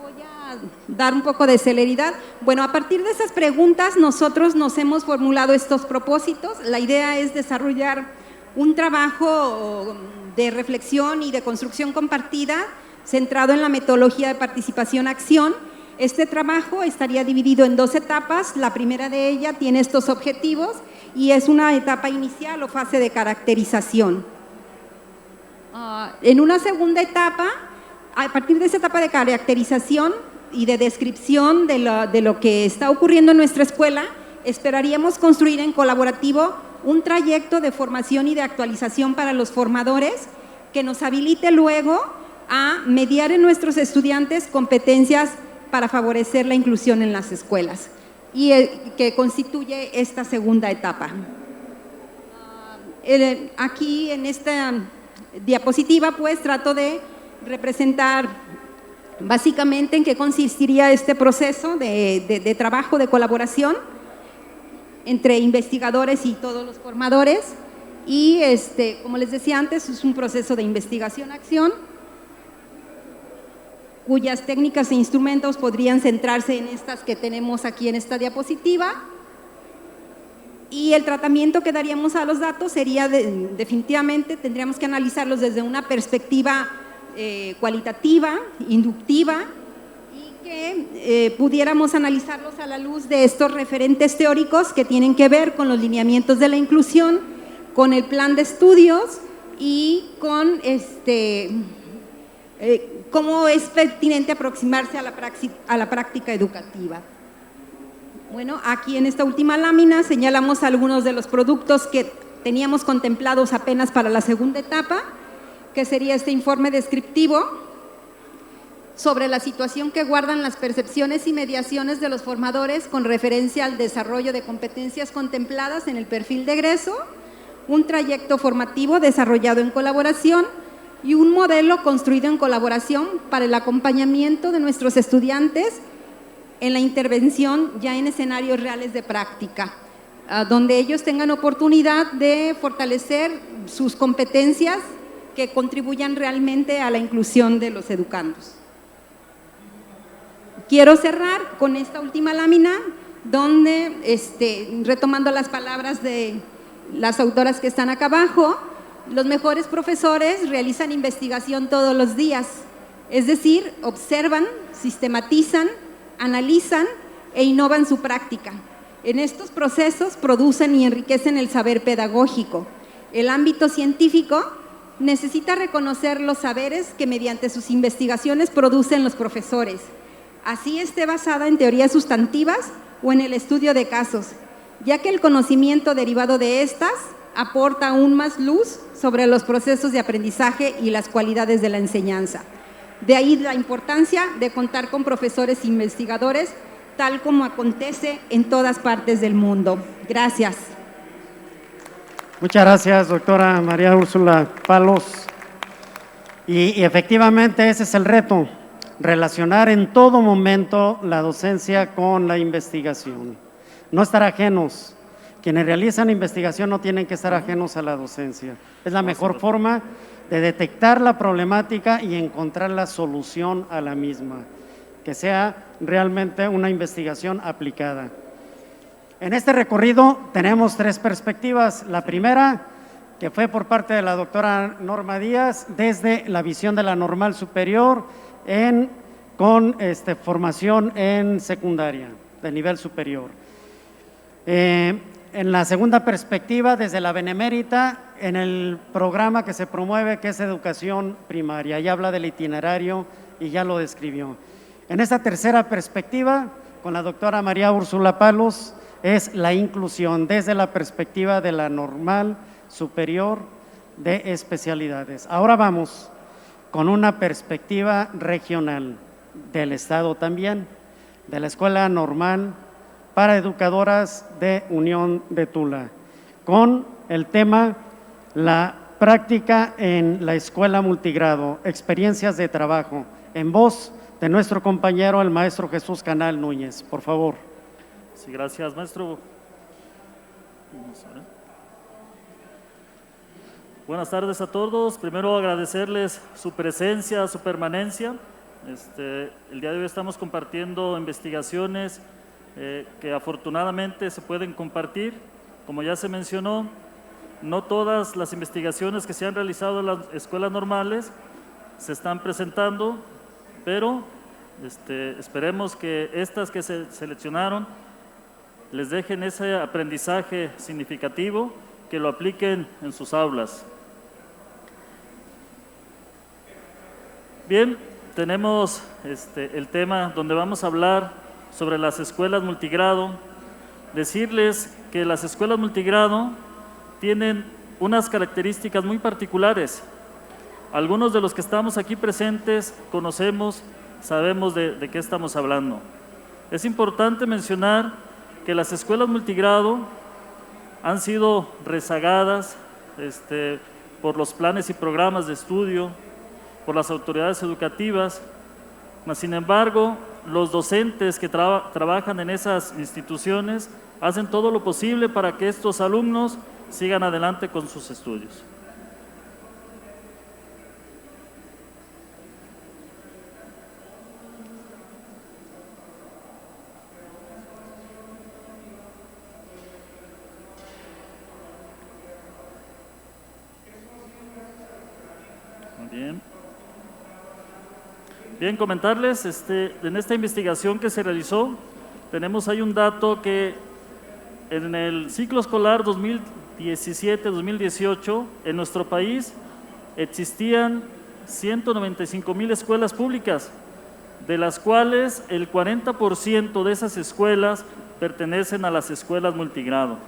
Voy a dar un poco de celeridad. Bueno, a partir de esas preguntas nosotros nos hemos formulado estos propósitos. La idea es desarrollar un trabajo de reflexión y de construcción compartida centrado en la metodología de participación-acción. Este trabajo estaría dividido en 2 etapas. La primera de ellas tiene estos objetivos y es una etapa inicial o fase de caracterización. En una segunda etapa, a partir de esa etapa de caracterización y de descripción de lo que está ocurriendo en nuestra escuela, esperaríamos construir en colaborativo un trayecto de formación y de actualización para los formadores que nos habilite luego a mediar en nuestros estudiantes competencias para favorecer la inclusión en las escuelas y que constituye esta segunda etapa. Aquí en esta diapositiva pues trato de representar básicamente en qué consistiría este proceso de trabajo, de colaboración entre investigadores y todos los formadores y como les decía antes, es un proceso de investigación-acción cuyas técnicas e instrumentos podrían centrarse en estas que tenemos aquí en esta diapositiva y el tratamiento que daríamos a los datos sería definitivamente tendríamos que analizarlos desde una perspectiva cualitativa, inductiva y que pudiéramos analizarlos a la luz de estos referentes teóricos que tienen que ver con los lineamientos de la inclusión, con el plan de estudios y con cómo es pertinente aproximarse a la práctica educativa. Bueno, aquí en esta última lámina señalamos algunos de los productos que teníamos contemplados apenas para la segunda etapa, que sería este informe descriptivo sobre la situación que guardan las percepciones y mediaciones de los formadores con referencia al desarrollo de competencias contempladas en el perfil de egreso, un trayecto formativo desarrollado en colaboración y un modelo construido en colaboración para el acompañamiento de nuestros estudiantes en la intervención ya en escenarios reales de práctica, donde ellos tengan oportunidad de fortalecer sus competencias que contribuyan realmente a la inclusión de los educandos. Quiero cerrar con esta última lámina, donde, retomando las palabras de las autoras que están acá abajo, los mejores profesores realizan investigación todos los días, es decir, observan, sistematizan, analizan e innovan su práctica. En estos procesos producen y enriquecen el saber pedagógico. El ámbito científico necesita reconocer los saberes que mediante sus investigaciones producen los profesores, así esté basada en teorías sustantivas o en el estudio de casos, ya que el conocimiento derivado de estas aporta aún más luz sobre los procesos de aprendizaje y las cualidades de la enseñanza. De ahí la importancia de contar con profesores investigadores, tal como acontece en todas partes del mundo. Gracias. Muchas gracias, doctora María Úrsula Palos. Y efectivamente ese es el reto, relacionar en todo momento la docencia con la investigación. No estar ajenos. Quienes realizan investigación no tienen que estar ajenos a la docencia. Es la mejor forma de detectar la problemática y encontrar la solución a la misma, que sea realmente una investigación aplicada. En este recorrido tenemos tres perspectivas. La primera, que fue por parte de la doctora Norma Díaz, desde la visión de la normal superior con formación en secundaria, de nivel superior. En la segunda perspectiva, desde la Benemérita, en el programa que se promueve, que es educación primaria, ya habla del itinerario y ya lo describió. En esta tercera perspectiva, con la doctora María Úrsula Palos, es la inclusión desde la perspectiva de la normal superior de especialidades. Ahora vamos con una perspectiva regional del Estado también, de la Escuela Normal para Educadoras de Unión de Tula, con el tema la práctica en la escuela multigrado, experiencias de trabajo, en voz de nuestro compañero el maestro Jesús Canal Núñez, por favor. Sí, gracias, maestro. Buenas tardes a todos. Primero agradecerles su presencia, su permanencia. El día de hoy estamos compartiendo investigaciones que afortunadamente se pueden compartir. Como ya se mencionó, no todas las investigaciones que se han realizado en las escuelas normales se están presentando, pero esperemos que estas que se seleccionaron les dejen ese aprendizaje significativo, que lo apliquen en sus aulas. Bien, tenemos el tema donde vamos a hablar sobre las escuelas multigrado. Decirles que las escuelas multigrado tienen unas características muy particulares. Algunos de los que estamos aquí presentes conocemos, sabemos de qué estamos hablando. Es importante mencionar que las escuelas multigrado han sido rezagadas por los planes y programas de estudio, por las autoridades educativas, mas sin embargo, los docentes que trabajan en esas instituciones hacen todo lo posible para que estos alumnos sigan adelante con sus estudios. Muy bien. Bien, comentarles, en esta investigación que se realizó, tenemos ahí un dato que en el ciclo escolar 2017-2018, en nuestro país existían 195,000 escuelas públicas, de las cuales el 40% de esas escuelas pertenecen a las escuelas multigrado.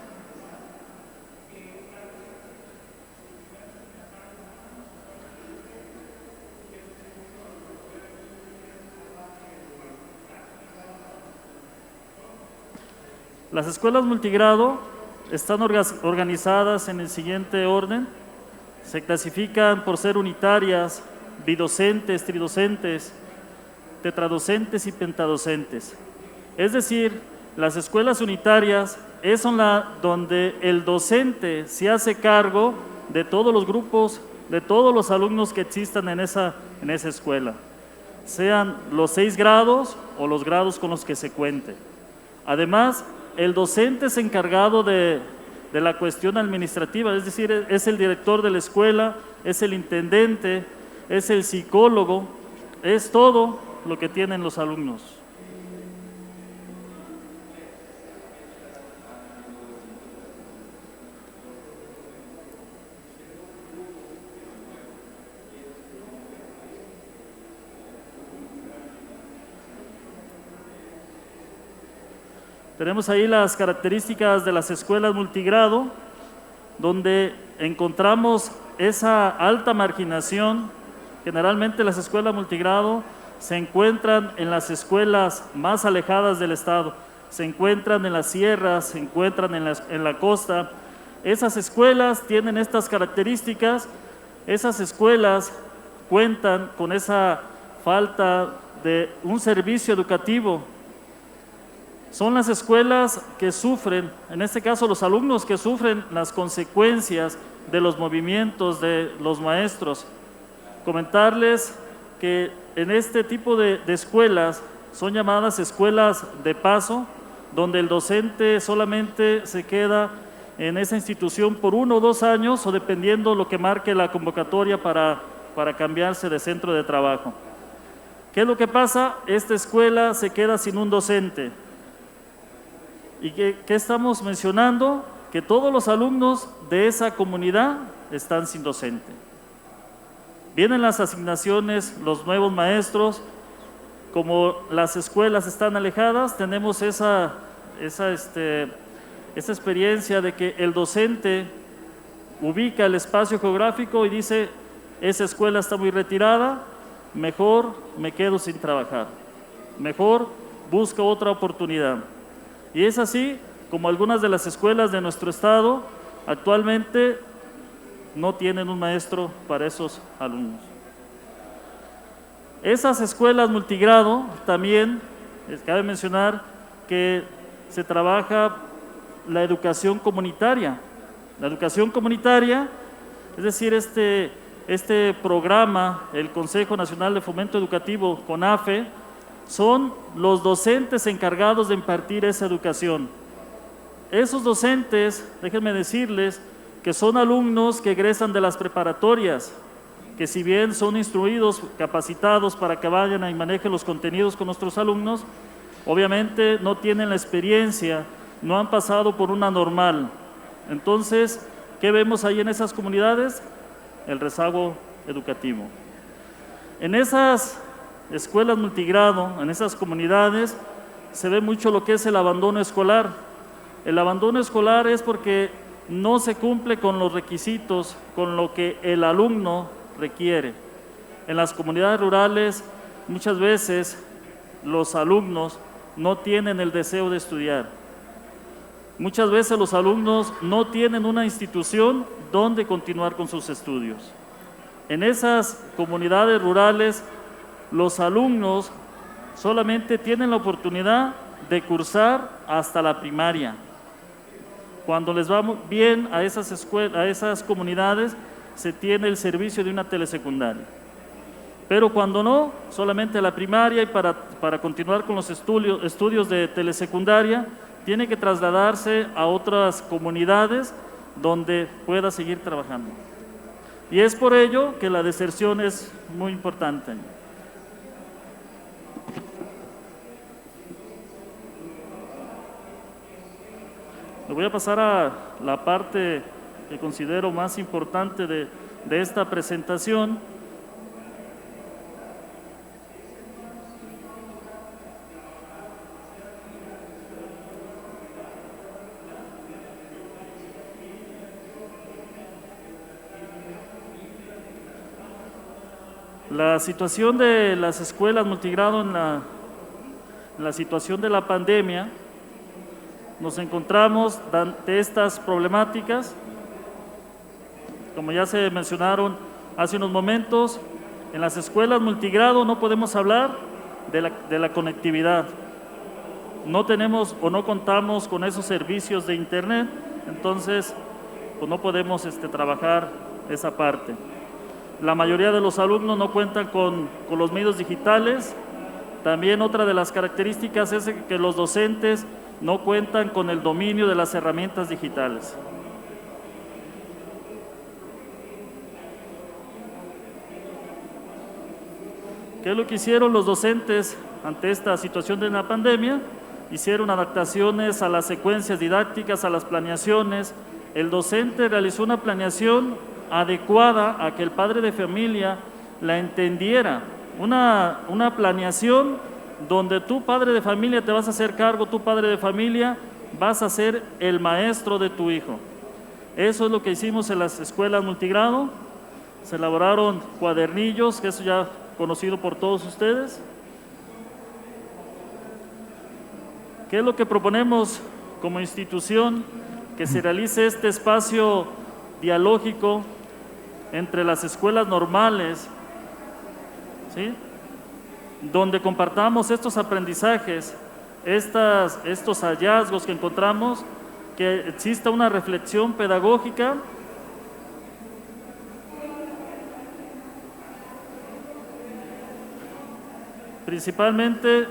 Las escuelas multigrado están organizadas en el siguiente orden. Se clasifican por ser unitarias, bidocentes, tridocentes, tetradocentes y pentadocentes. Es decir, las escuelas unitarias es donde el docente se hace cargo de todos los grupos, de todos los alumnos que existan en esa escuela, sean los 6 grados o los grados con los que se cuente. Además, el docente es encargado de la cuestión administrativa, es decir, es el director de la escuela, es el intendente, es el psicólogo, es todo lo que tienen los alumnos. Tenemos ahí las características de las escuelas multigrado, donde encontramos esa alta marginación. Generalmente las escuelas multigrado se encuentran en las escuelas más alejadas del estado, se encuentran en las sierras, se encuentran en la costa. Esas escuelas tienen estas características, esas escuelas cuentan con esa falta de un servicio educativo. Son las escuelas que sufren, en este caso los alumnos que sufren las consecuencias de los movimientos de los maestros. Comentarles que en este tipo de escuelas son llamadas escuelas de paso, donde el docente solamente se queda en esa institución por 1 o 2 años o dependiendo lo que marque la convocatoria para cambiarse de centro de trabajo. ¿Qué es lo que pasa? Esta escuela se queda sin un docente. ¿Y qué estamos mencionando? Que todos los alumnos de esa comunidad están sin docente. Vienen las asignaciones, los nuevos maestros, como las escuelas están alejadas, tenemos esa experiencia de que el docente ubica el espacio geográfico y dice, esa escuela está muy retirada, mejor me quedo sin trabajar, mejor busco otra oportunidad. Y es así como algunas de las escuelas de nuestro estado actualmente no tienen un maestro para esos alumnos. Esas escuelas multigrado también, cabe mencionar que se trabaja la educación comunitaria. La educación comunitaria, es decir, este programa, el Consejo Nacional de Fomento Educativo, CONAFE, son los docentes encargados de impartir esa educación. Esos docentes, déjenme decirles, que son alumnos que egresan de las preparatorias, que si bien son instruidos, capacitados para que vayan y manejen los contenidos con nuestros alumnos, obviamente no tienen la experiencia, no han pasado por una normal. Entonces, ¿qué vemos ahí en esas comunidades? El rezago educativo. En esas escuelas multigrado, en esas comunidades, se ve mucho lo que es el abandono escolar. El abandono escolar es porque no se cumple con los requisitos, con lo que el alumno requiere. En las comunidades rurales, muchas veces los alumnos no tienen el deseo de estudiar. Muchas veces los alumnos no tienen una institución donde continuar con sus estudios. En esas comunidades rurales, los alumnos solamente tienen la oportunidad de cursar hasta la primaria. Cuando les va bien a esas escuelas, a esas comunidades, se tiene el servicio de una telesecundaria. Pero cuando no, solamente la primaria, y para continuar con los estudios de telesecundaria, tiene que trasladarse a otras comunidades donde pueda seguir trabajando. Y es por ello que la deserción es muy importante. Le voy a pasar a la parte que considero más importante de esta presentación. La situación de las escuelas multigrado en la situación de la pandemia, nos encontramos ante estas problemáticas. Como ya se mencionaron hace unos momentos, en las escuelas multigrado no podemos hablar de la conectividad. No tenemos o no contamos con esos servicios de internet, entonces pues no podemos trabajar esa parte. La mayoría de los alumnos no cuentan con los medios digitales. También otra de las características es que los docentes no cuentan con el dominio de las herramientas digitales. ¿Qué es lo que hicieron los docentes ante esta situación de la pandemia? Hicieron adaptaciones a las secuencias didácticas, a las planeaciones. El docente realizó una planeación adecuada a que el padre de familia la entendiera. Una planeación donde tú, padre de familia, te vas a hacer cargo, tú, padre de familia, vas a ser el maestro de tu hijo. Eso es lo que hicimos en las escuelas multigrado. Se elaboraron cuadernillos, que eso ya conocido por todos ustedes. ¿Qué es lo que proponemos como institución? Que se realice este espacio dialógico entre las escuelas normales, ¿sí?, donde compartamos estos aprendizajes, estos hallazgos que encontramos, que exista una reflexión pedagógica principalmente.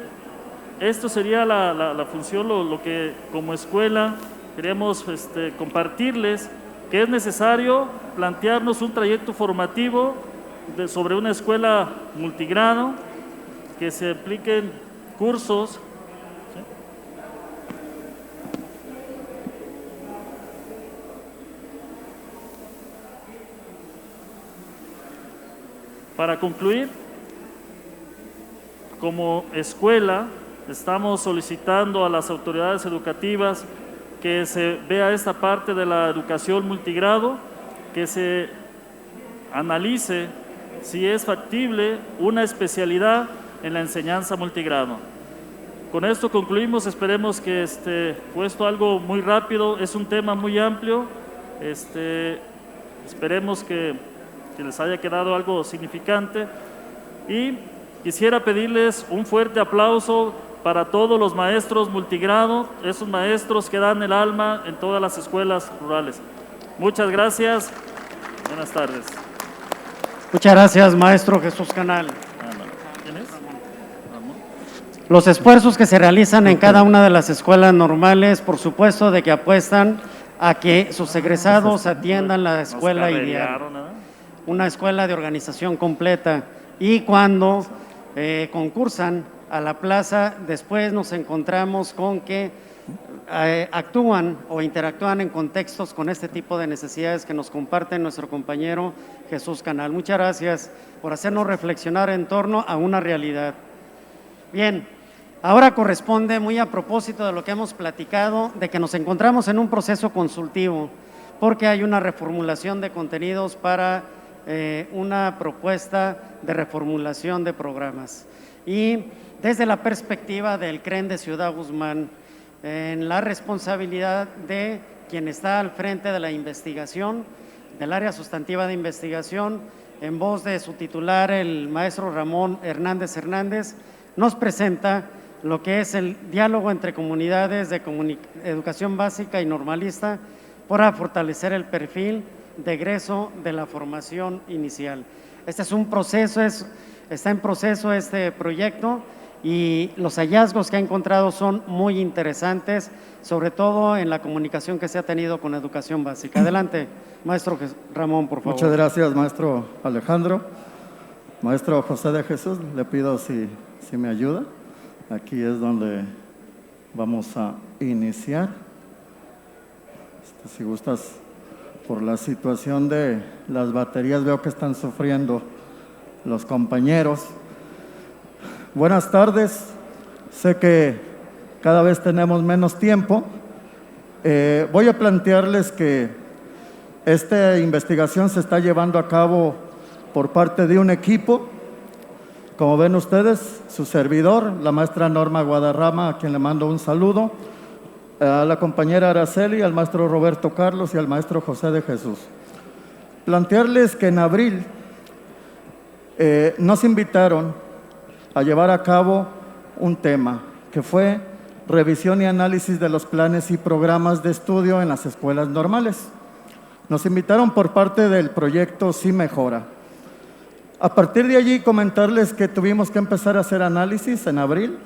Esto sería la función, lo que como escuela queremos compartirles, que es necesario plantearnos un trayecto formativo sobre una escuela multigrado, que se apliquen cursos, ¿sí?, para concluir. Como escuela estamos solicitando a las autoridades educativas que se vea esta parte de la educación multigrado, que se analice si es factible una especialidad en la enseñanza multigrado. Con esto concluimos. Esperemos que puesto algo muy rápido, es un tema muy amplio, esperemos que les haya quedado algo significante, y quisiera pedirles un fuerte aplauso para todos los maestros multigrado, esos maestros que dan el alma en todas las escuelas rurales. Muchas gracias. Buenas tardes. Muchas gracias, maestro Jesús Canal. ¿Quién es? Ramón. Los esfuerzos que se realizan en cada una de las escuelas normales, por supuesto, de que apuestan a que sus egresados atiendan la escuela ideal, una escuela de organización completa, y cuando concursan a la plaza, después nos encontramos con que actúan o interactúan en contextos con este tipo de necesidades que nos comparte nuestro compañero Jesús Canal. Muchas gracias por hacernos reflexionar en torno a una realidad. Bien, ahora corresponde, muy a propósito de lo que hemos platicado, de que nos encontramos en un proceso consultivo, porque hay una reformulación de contenidos para una propuesta de reformulación de programas. Y desde la perspectiva del CREN de Ciudad Guzmán, en la responsabilidad de quien está al frente de la investigación, del área sustantiva de investigación, en voz de su titular, el maestro Ramón Hernández Hernández, nos presenta lo que es el diálogo entre comunidades de educación básica y normalista para fortalecer el perfil de egreso de la formación inicial. Este es un proceso, está en proceso este proyecto, y los hallazgos que ha encontrado son muy interesantes, sobre todo en la comunicación que se ha tenido con educación básica. Adelante, maestro Ramón, por favor. Muchas gracias, maestro Alejandro. Maestro José de Jesús, le pido si me ayuda. Aquí es donde vamos a iniciar. Si gustas, por la situación de las baterías, veo que están sufriendo los compañeros. Buenas tardes. Sé que cada vez tenemos menos tiempo. Voy a plantearles que esta investigación se está llevando a cabo por parte de un equipo. Como ven ustedes, su servidor, la maestra Norma Guadarrama, a quien le mando un saludo, a la compañera Araceli, al maestro Roberto Carlos y al maestro José de Jesús. Plantearles que en abril nos invitaron a llevar a cabo un tema que fue revisión y análisis de los planes y programas de estudio en las escuelas normales. Nos invitaron por parte del proyecto Sí Mejora. A partir de allí, comentarles que tuvimos que empezar a hacer análisis en abril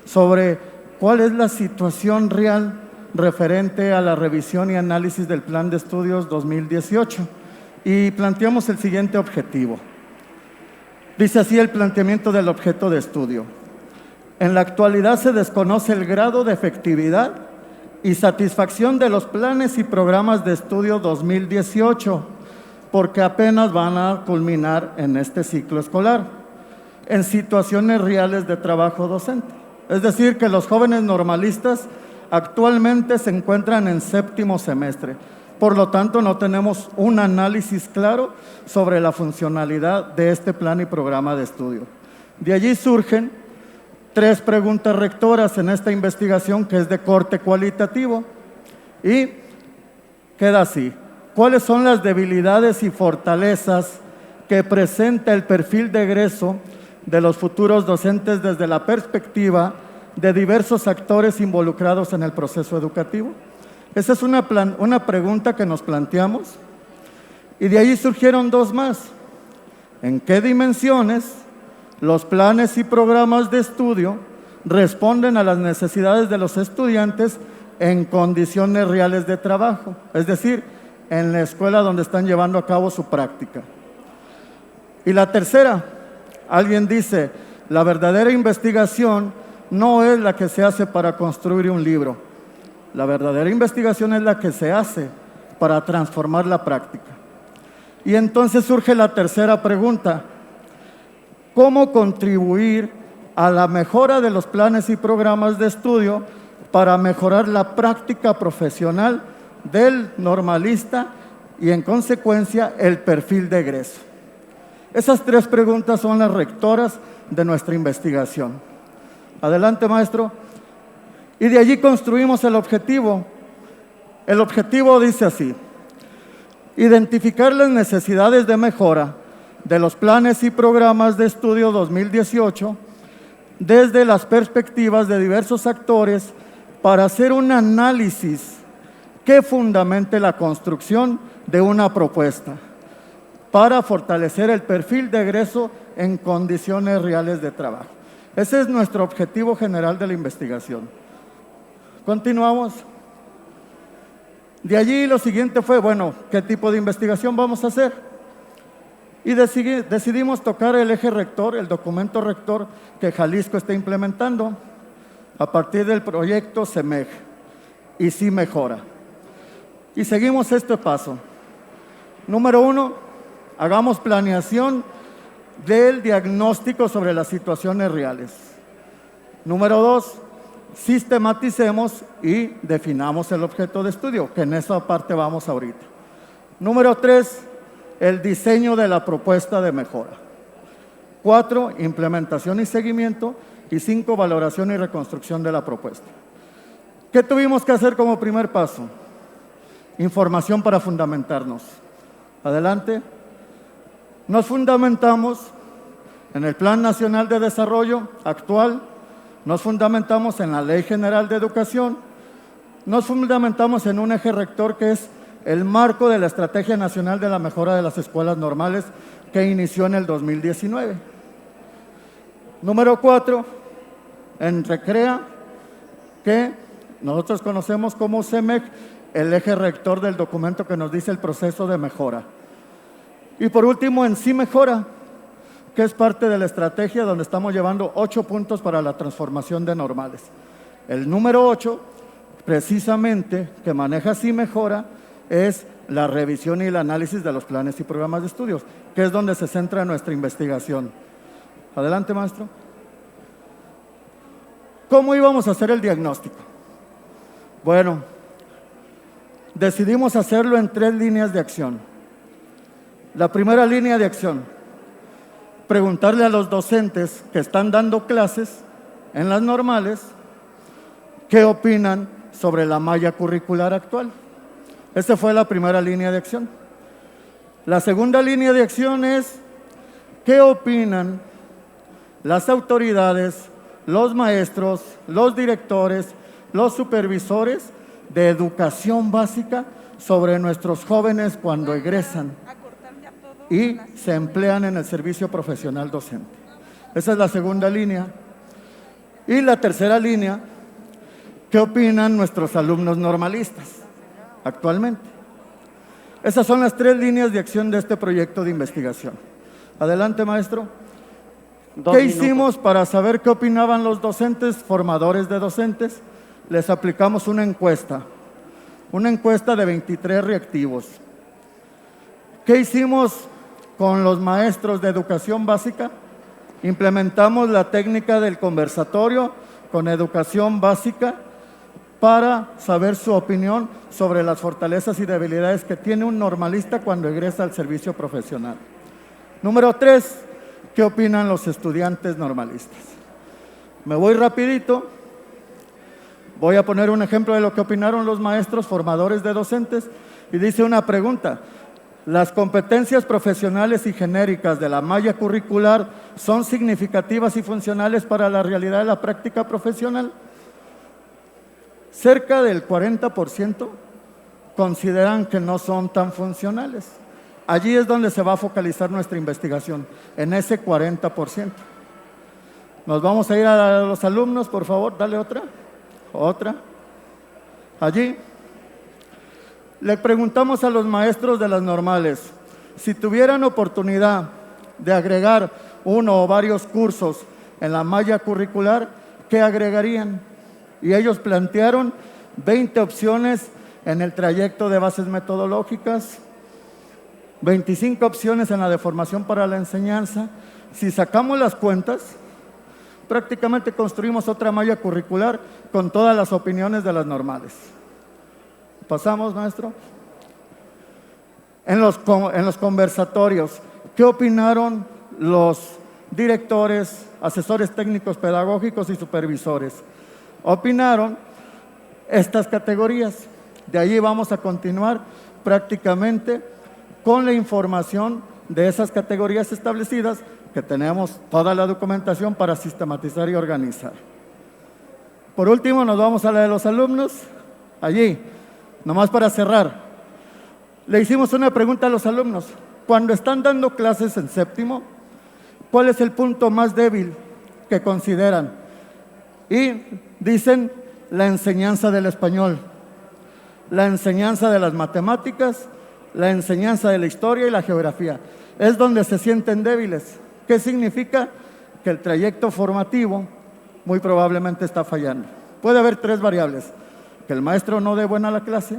sobre cuál es la situación real referente a la revisión y análisis del Plan de Estudios 2018 y planteamos el siguiente objetivo. Dice así el planteamiento del objeto de estudio. En la actualidad se desconoce el grado de efectividad y satisfacción de los planes y programas de estudio 2018 porque apenas van a culminar en este ciclo escolar, en situaciones reales de trabajo docente. Es decir, que los jóvenes normalistas actualmente se encuentran en séptimo semestre. Por lo tanto, no tenemos un análisis claro sobre la funcionalidad de este plan y programa de estudio. De allí surgen 3 preguntas rectoras en esta investigación que es de corte cualitativo y queda así. ¿Cuáles son las debilidades y fortalezas que presenta el perfil de egreso de los futuros docentes desde la perspectiva de diversos actores involucrados en el proceso educativo? Esa es una pregunta que nos planteamos y de ahí surgieron 2 más. ¿En qué dimensiones los planes y programas de estudio responden a las necesidades de los estudiantes en condiciones reales de trabajo? Es decir, en la escuela donde están llevando a cabo su práctica. Y la tercera, alguien dice, la verdadera investigación no es la que se hace para construir un libro. La verdadera investigación es la que se hace para transformar la práctica. Y entonces surge la tercera pregunta. ¿Cómo contribuir a la mejora de los planes y programas de estudio para mejorar la práctica profesional del normalista y en consecuencia el perfil de egreso? Esas 3 preguntas son las rectoras de nuestra investigación. Adelante, maestro. Y de allí construimos el objetivo. El objetivo dice así: identificar las necesidades de mejora de los planes y programas de estudio 2018 desde las perspectivas de diversos actores para hacer un análisis que fundamente la construcción de una propuesta para fortalecer el perfil de egreso en condiciones reales de trabajo. Ese es nuestro objetivo general de la investigación. Continuamos. De allí lo siguiente fue, bueno, ¿qué tipo de investigación vamos a hacer? Y decidimos tocar el eje rector, el documento rector que Jalisco está implementando a partir del proyecto SEMEJ y Sí Mejora. Y seguimos este paso. Número 1, hagamos planeación del diagnóstico sobre las situaciones reales. Número 2, sistematicemos y definamos el objeto de estudio, que en esa parte vamos ahorita. Número 3, el diseño de la propuesta de mejora. 4, implementación y seguimiento. Y 5, valoración y reconstrucción de la propuesta. ¿Qué tuvimos que hacer como primer paso? Información para fundamentarnos. Adelante. Nos fundamentamos en el Plan Nacional de Desarrollo actual, nos fundamentamos en la Ley General de Educación, nos fundamentamos en un eje rector que es el marco de la Estrategia Nacional de la Mejora de las Escuelas Normales que inició en el 2019. Número 4, en Recrea, que nosotros conocemos como SEMEJ, el eje rector del documento que nos dice el proceso de mejora. Y por último, en Sí Mejora, que es parte de la estrategia donde estamos llevando 8 puntos para la transformación de normales. El número 8 precisamente que maneja y mejora es la revisión y el análisis de los planes y programas de estudios, que es donde se centra nuestra investigación. Adelante, maestro. ¿Cómo íbamos a hacer el diagnóstico? Bueno, decidimos hacerlo en 3 líneas de acción. La primera línea de acción, preguntarle a los docentes que están dando clases en las normales qué opinan sobre la malla curricular actual. Esa fue la primera línea de acción. La segunda línea de acción es qué opinan las autoridades, los maestros, los directores, los supervisores de educación básica sobre nuestros jóvenes cuando egresan y se emplean en el servicio profesional docente. Esa es la segunda línea. Y la tercera línea, ¿qué opinan nuestros alumnos normalistas actualmente? Esas son las 3 líneas de acción de este proyecto de investigación. Adelante, maestro. ¿Qué hicimos para saber qué opinaban los docentes, formadores de docentes? Les aplicamos una encuesta de 23 reactivos. ¿Qué hicimos con los maestros de educación básica? Implementamos la técnica del conversatorio con educación básica para saber su opinión sobre las fortalezas y debilidades que tiene un normalista cuando egresa al servicio profesional. Número 3, ¿qué opinan los estudiantes normalistas? Me voy rapidito. Voy a poner un ejemplo de lo que opinaron los maestros formadores de docentes y dice una pregunta: ¿las competencias profesionales y genéricas de la malla curricular son significativas y funcionales para la realidad de la práctica profesional? Cerca del 40% consideran que no son tan funcionales. Allí es donde se va a focalizar nuestra investigación, en ese 40%. Nos vamos a ir a los alumnos, por favor, dale otra. Allí le preguntamos a los maestros de las normales, si tuvieran oportunidad de agregar uno o varios cursos en la malla curricular, ¿qué agregarían? Y ellos plantearon 20 opciones en el trayecto de bases metodológicas, 25 opciones en la de formación para la enseñanza. Si sacamos las cuentas, prácticamente construimos otra malla curricular con todas las opiniones de las normales. Pasamos, maestro. En los conversatorios, ¿qué opinaron los directores, asesores técnicos pedagógicos y supervisores? Opinaron estas categorías. De allí vamos a continuar prácticamente con la información de esas categorías establecidas, que tenemos toda la documentación para sistematizar y organizar. Por último, nos vamos a la de los alumnos. Allí, nomás para cerrar, le hicimos una pregunta a los alumnos. Cuando están dando clases en séptimo, ¿cuál es el punto más débil que consideran? Y dicen la enseñanza del español, la enseñanza de las matemáticas, la enseñanza de la historia y la geografía. Es donde se sienten débiles. ¿Qué significa? Que el trayecto formativo muy probablemente está fallando. Puede haber 3 variables: que el maestro no dé buena la clase,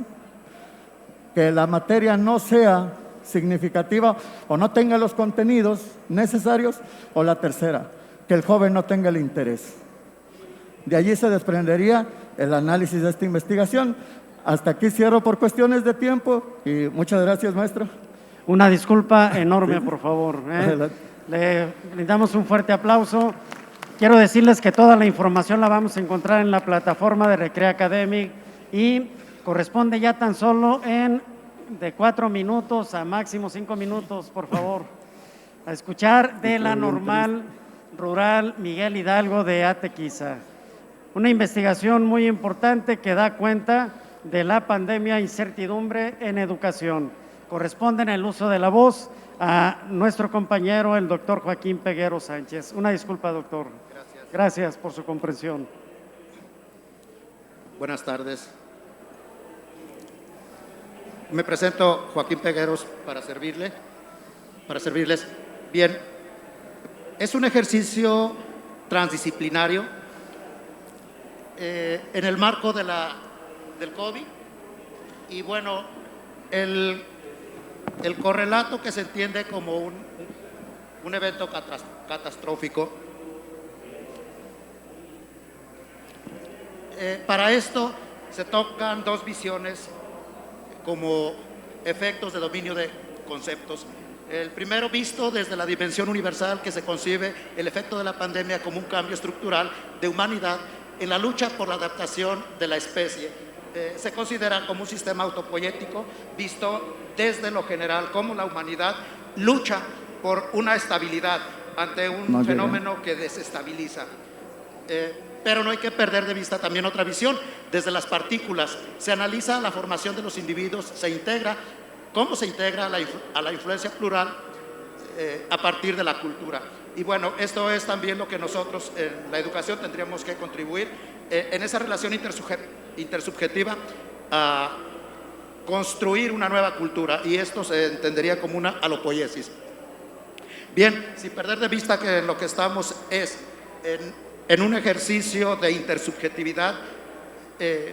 que la materia no sea significativa o no tenga los contenidos necesarios, o la tercera, que el joven no tenga el interés. De allí se desprendería el análisis de esta investigación. Hasta aquí cierro por cuestiones de tiempo y muchas gracias, maestro. Una disculpa enorme, por favor. Le brindamos un fuerte aplauso. Quiero decirles que toda la información la vamos a encontrar en la plataforma de Recrea Academic y corresponde ya tan solo de 4 minutos a máximo 5 minutos, por favor, a escuchar de la Normal Rural Miguel Hidalgo de Atequiza. Una investigación muy importante que da cuenta de la pandemia e incertidumbre en educación. Corresponde en el uso de la voz a nuestro compañero, el doctor Joaquín Peguero Sánchez. Una disculpa, doctor. Gracias por su comprensión. Buenas tardes. Me presento, Joaquín Pegueros, para servirles. Bien, es un ejercicio transdisciplinario en el marco de la del COVID. Y bueno, el correlato que se entiende como un evento catastrófico. Para esto se tocan dos visiones como efectos de dominio de conceptos. El primero visto desde la dimensión universal, que se concibe el efecto de la pandemia como un cambio estructural de humanidad en la lucha por la adaptación de la especie. Se considera como un sistema autopoético visto desde lo general, como la humanidad lucha por una estabilidad ante un fenómeno que desestabiliza. Pero no hay que perder de vista también otra visión. Desde las partículas se analiza la formación de los individuos, se integra, cómo se integra a la influencia plural a partir de la cultura. Y bueno, esto es también lo que nosotros en la educación tendríamos que contribuir en esa relación intersubjetiva a construir una nueva cultura, y esto se entendería como una alopoiesis. Bien, sin perder de vista que lo que estamos es en un ejercicio de intersubjetividad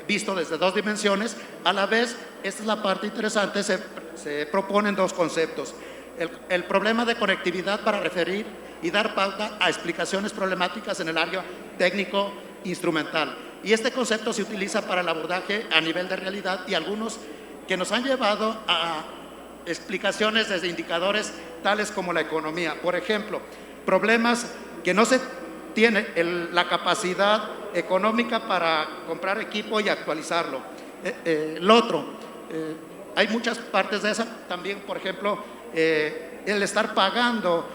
visto desde dos dimensiones, a la vez, esta es la parte interesante, se proponen dos conceptos. El problema de conectividad para referir y dar pauta a explicaciones problemáticas en el área técnico-instrumental. Y este concepto se utiliza para el abordaje a nivel de realidad, y algunos que nos han llevado a explicaciones desde indicadores tales como la economía. Por ejemplo, problemas que no se tiene la capacidad económica para comprar equipo y actualizarlo. Lo otro, hay muchas partes de esa también, por ejemplo, el estar pagando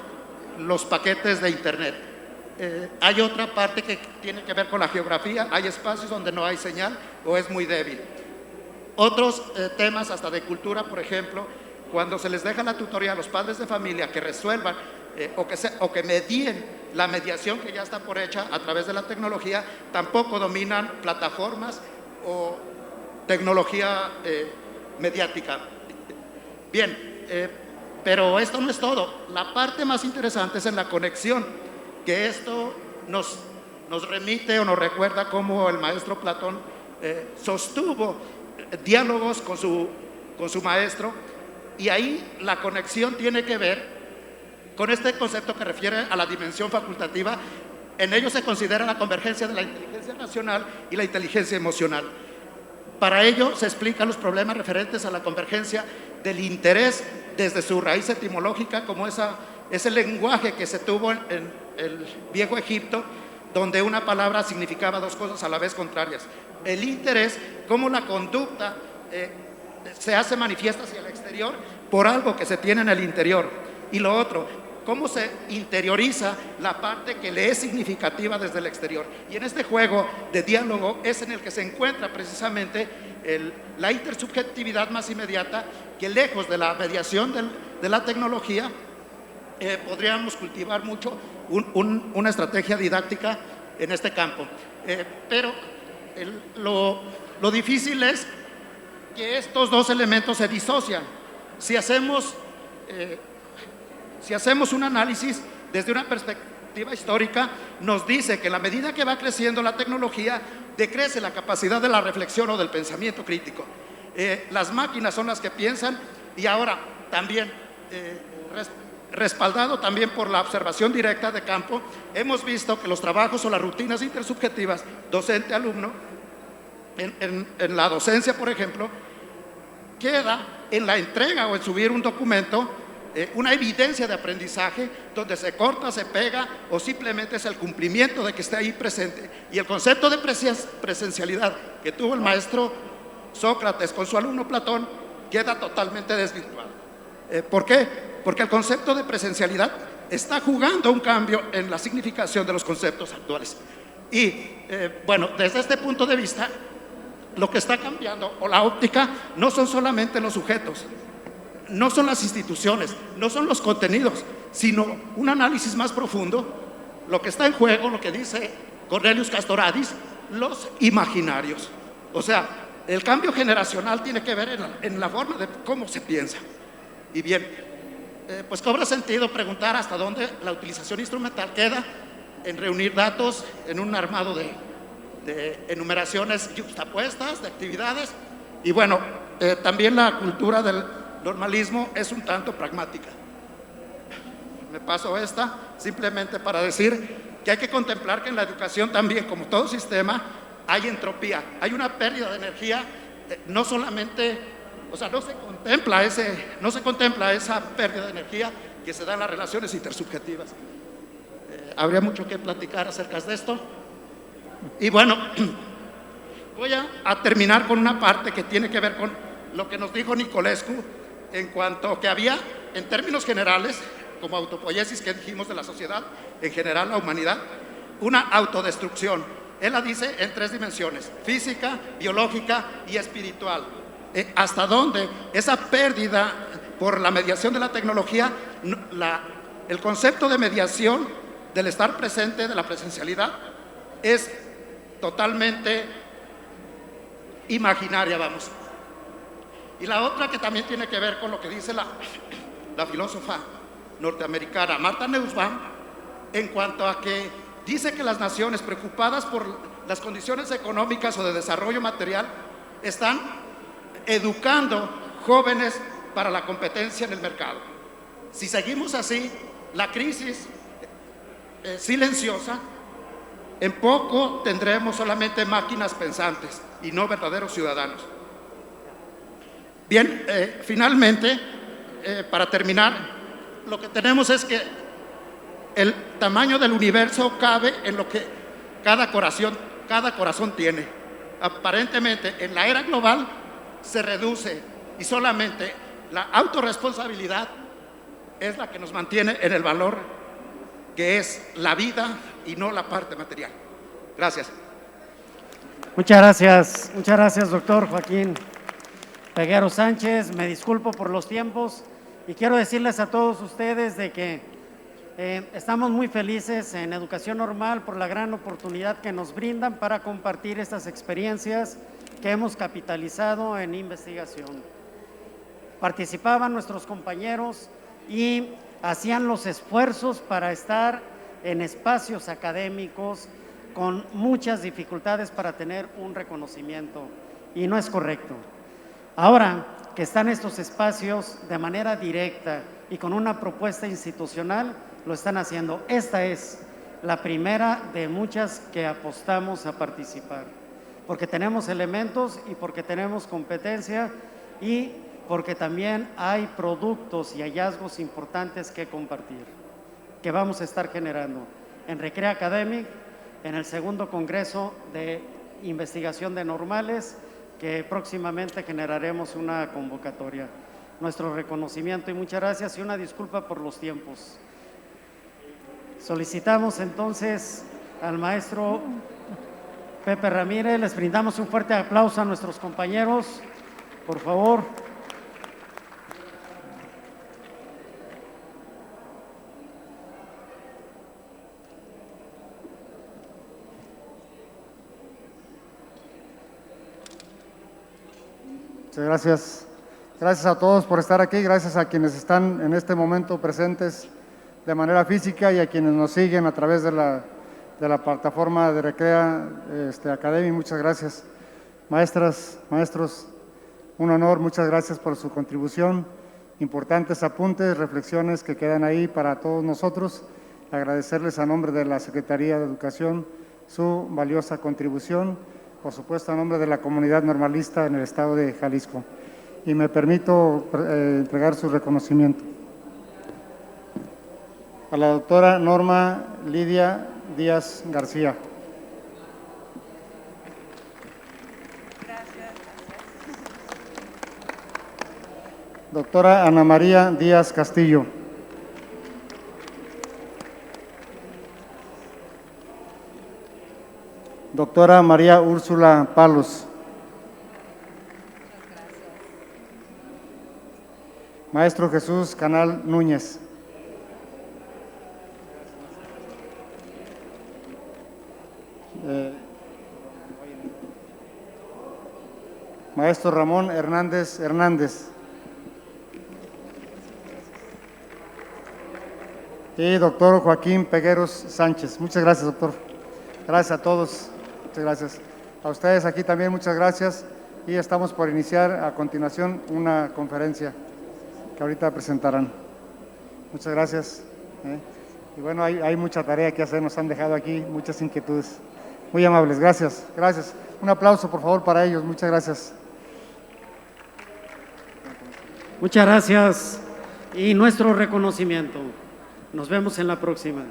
los paquetes de internet. Hay otra parte que tiene que ver con la geografía, hay espacios donde no hay señal o es muy débil. Otros temas hasta de cultura, por ejemplo, cuando se les deja la tutoría a los padres de familia que resuelvan o que medien la mediación que ya está por hecha a través de la tecnología, tampoco dominan plataformas o tecnología mediática. Bien, pero esto no es todo. La parte más interesante es en la conexión, que esto nos remite o nos recuerda cómo el maestro Platón sostuvo diálogos con su maestro, y ahí la conexión tiene que ver con este concepto que refiere a la dimensión facultativa. En ello se considera la convergencia de la inteligencia racional y la inteligencia emocional. Para ello se explican los problemas referentes a la convergencia del interés desde su raíz etimológica, como ese lenguaje que se tuvo en el viejo Egipto, donde una palabra significaba dos cosas a la vez contrarias. El interés, cómo la conducta se hace manifiesta hacia el exterior por algo que se tiene en el interior. Y lo otro, cómo se interioriza la parte que le es significativa desde el exterior. Y en este juego de diálogo es en el que se encuentra precisamente la intersubjetividad más inmediata, que lejos de la mediación de la tecnología, podríamos cultivar mucho una estrategia didáctica en este campo. Pero lo difícil es que estos dos elementos se disocian. Si hacemos un análisis desde una perspectiva histórica, nos dice que en la medida que va creciendo la tecnología, decrece la capacidad de la reflexión o del pensamiento crítico. Las máquinas son las que piensan, y ahora también, respaldado también por la observación directa de campo, hemos visto que los trabajos o las rutinas intersubjetivas docente-alumno, en la docencia, por ejemplo, queda en la entrega o en subir un documento una evidencia de aprendizaje donde se corta, se pega, o simplemente es el cumplimiento de que esté ahí presente. Y el concepto de presencialidad que tuvo el maestro Sócrates con su alumno Platón queda totalmente desvirtuado. ¿Por qué? Porque el concepto de presencialidad está jugando un cambio en la significación de los conceptos actuales. Y bueno, desde este punto de vista, lo que está cambiando, o la óptica, no son solamente los sujetos, no son las instituciones, no son los contenidos, sino un análisis más profundo. Lo que está en juego, lo que dice Cornelius Castoradis, los imaginarios. O sea, el cambio generacional tiene que ver en la forma de cómo se piensa. Y bien, pues cobra sentido preguntar hasta dónde la utilización instrumental queda en reunir datos en un armado de enumeraciones yuxtapuestas de actividades. Y bueno, también la cultura del normalismo es un tanto pragmática. Me paso esta simplemente para decir que hay que contemplar que en la educación también, como todo sistema, hay entropía, hay una pérdida de energía, no solamente, o sea, no se contempla esa pérdida de energía que se da en las relaciones intersubjetivas. Habría mucho que platicar acerca de esto. Y bueno, voy a terminar con una parte que tiene que ver con lo que nos dijo Nicolescu en cuanto que había, en términos generales, como autopoiesis que dijimos de la sociedad, en general la humanidad, una autodestrucción. Él la dice en 3 dimensiones: física, biológica y espiritual. Hasta dónde esa pérdida por la mediación de la tecnología, el concepto de mediación, del estar presente, de la presencialidad, es totalmente imaginaria, vamos. Y la otra que también tiene que ver con lo que dice la filósofa norteamericana Martha Nussbaum, en cuanto a que dice que las naciones preocupadas por las condiciones económicas o de desarrollo material están educando jóvenes para la competencia en el mercado. Si seguimos así, la crisis silenciosa, en poco tendremos solamente máquinas pensantes y no verdaderos ciudadanos. Bien, finalmente, para terminar, lo que tenemos es que el tamaño del universo cabe en lo que cada corazón tiene. Aparentemente, en la era global se reduce y solamente la autorresponsabilidad es la que nos mantiene en el valor que es la vida y no la parte material. Gracias. Muchas gracias, doctor Joaquín Peguero Sánchez. Me disculpo por los tiempos y quiero decirles a todos ustedes de que estamos muy felices en Educación Normal por la gran oportunidad que nos brindan para compartir estas experiencias que hemos capitalizado en investigación. Participaban nuestros compañeros y hacían los esfuerzos para estar en espacios académicos con muchas dificultades para tener un reconocimiento, y no es correcto. Ahora que están estos espacios de manera directa y con una propuesta institucional, lo están haciendo. Esta es la primera de muchas que apostamos a participar, porque tenemos elementos y porque tenemos competencia y porque también hay productos y hallazgos importantes que compartir, que vamos a estar generando en Recrea Academic, en el segundo Congreso de Investigación de Normales, que próximamente generaremos una convocatoria. Nuestro reconocimiento y muchas gracias y una disculpa por los tiempos. Solicitamos entonces al maestro Pepe Ramírez, les brindamos un fuerte aplauso a nuestros compañeros, por favor. Muchas gracias. Gracias a todos por estar aquí, gracias a quienes están en este momento presentes de manera física y a quienes nos siguen a través de la plataforma de Recrea Academy. Muchas gracias. Maestras, maestros, un honor, muchas gracias por su contribución. Importantes apuntes, reflexiones que quedan ahí para todos nosotros. Agradecerles a nombre de la Secretaría de Educación su valiosa contribución, por supuesto a nombre de la comunidad normalista en el estado de Jalisco. Y me permito entregar su reconocimiento. A la doctora Norma Lidia Díaz García. Gracias. Doctora Ana María Díaz Castillo. Doctora María Úrsula Palos. Maestro Jesús Canal Núñez. Maestro Ramón Hernández Hernández. Y doctor Joaquín Pegueros Sánchez. Muchas gracias, doctor. Gracias a todos. Muchas gracias. A ustedes aquí también muchas gracias y estamos por iniciar a continuación una conferencia que ahorita presentarán. Muchas gracias. Y bueno, hay mucha tarea que hacer, nos han dejado aquí muchas inquietudes. Muy amables, gracias, gracias. Un aplauso por favor para ellos, muchas gracias. Muchas gracias y nuestro reconocimiento. Nos vemos en la próxima.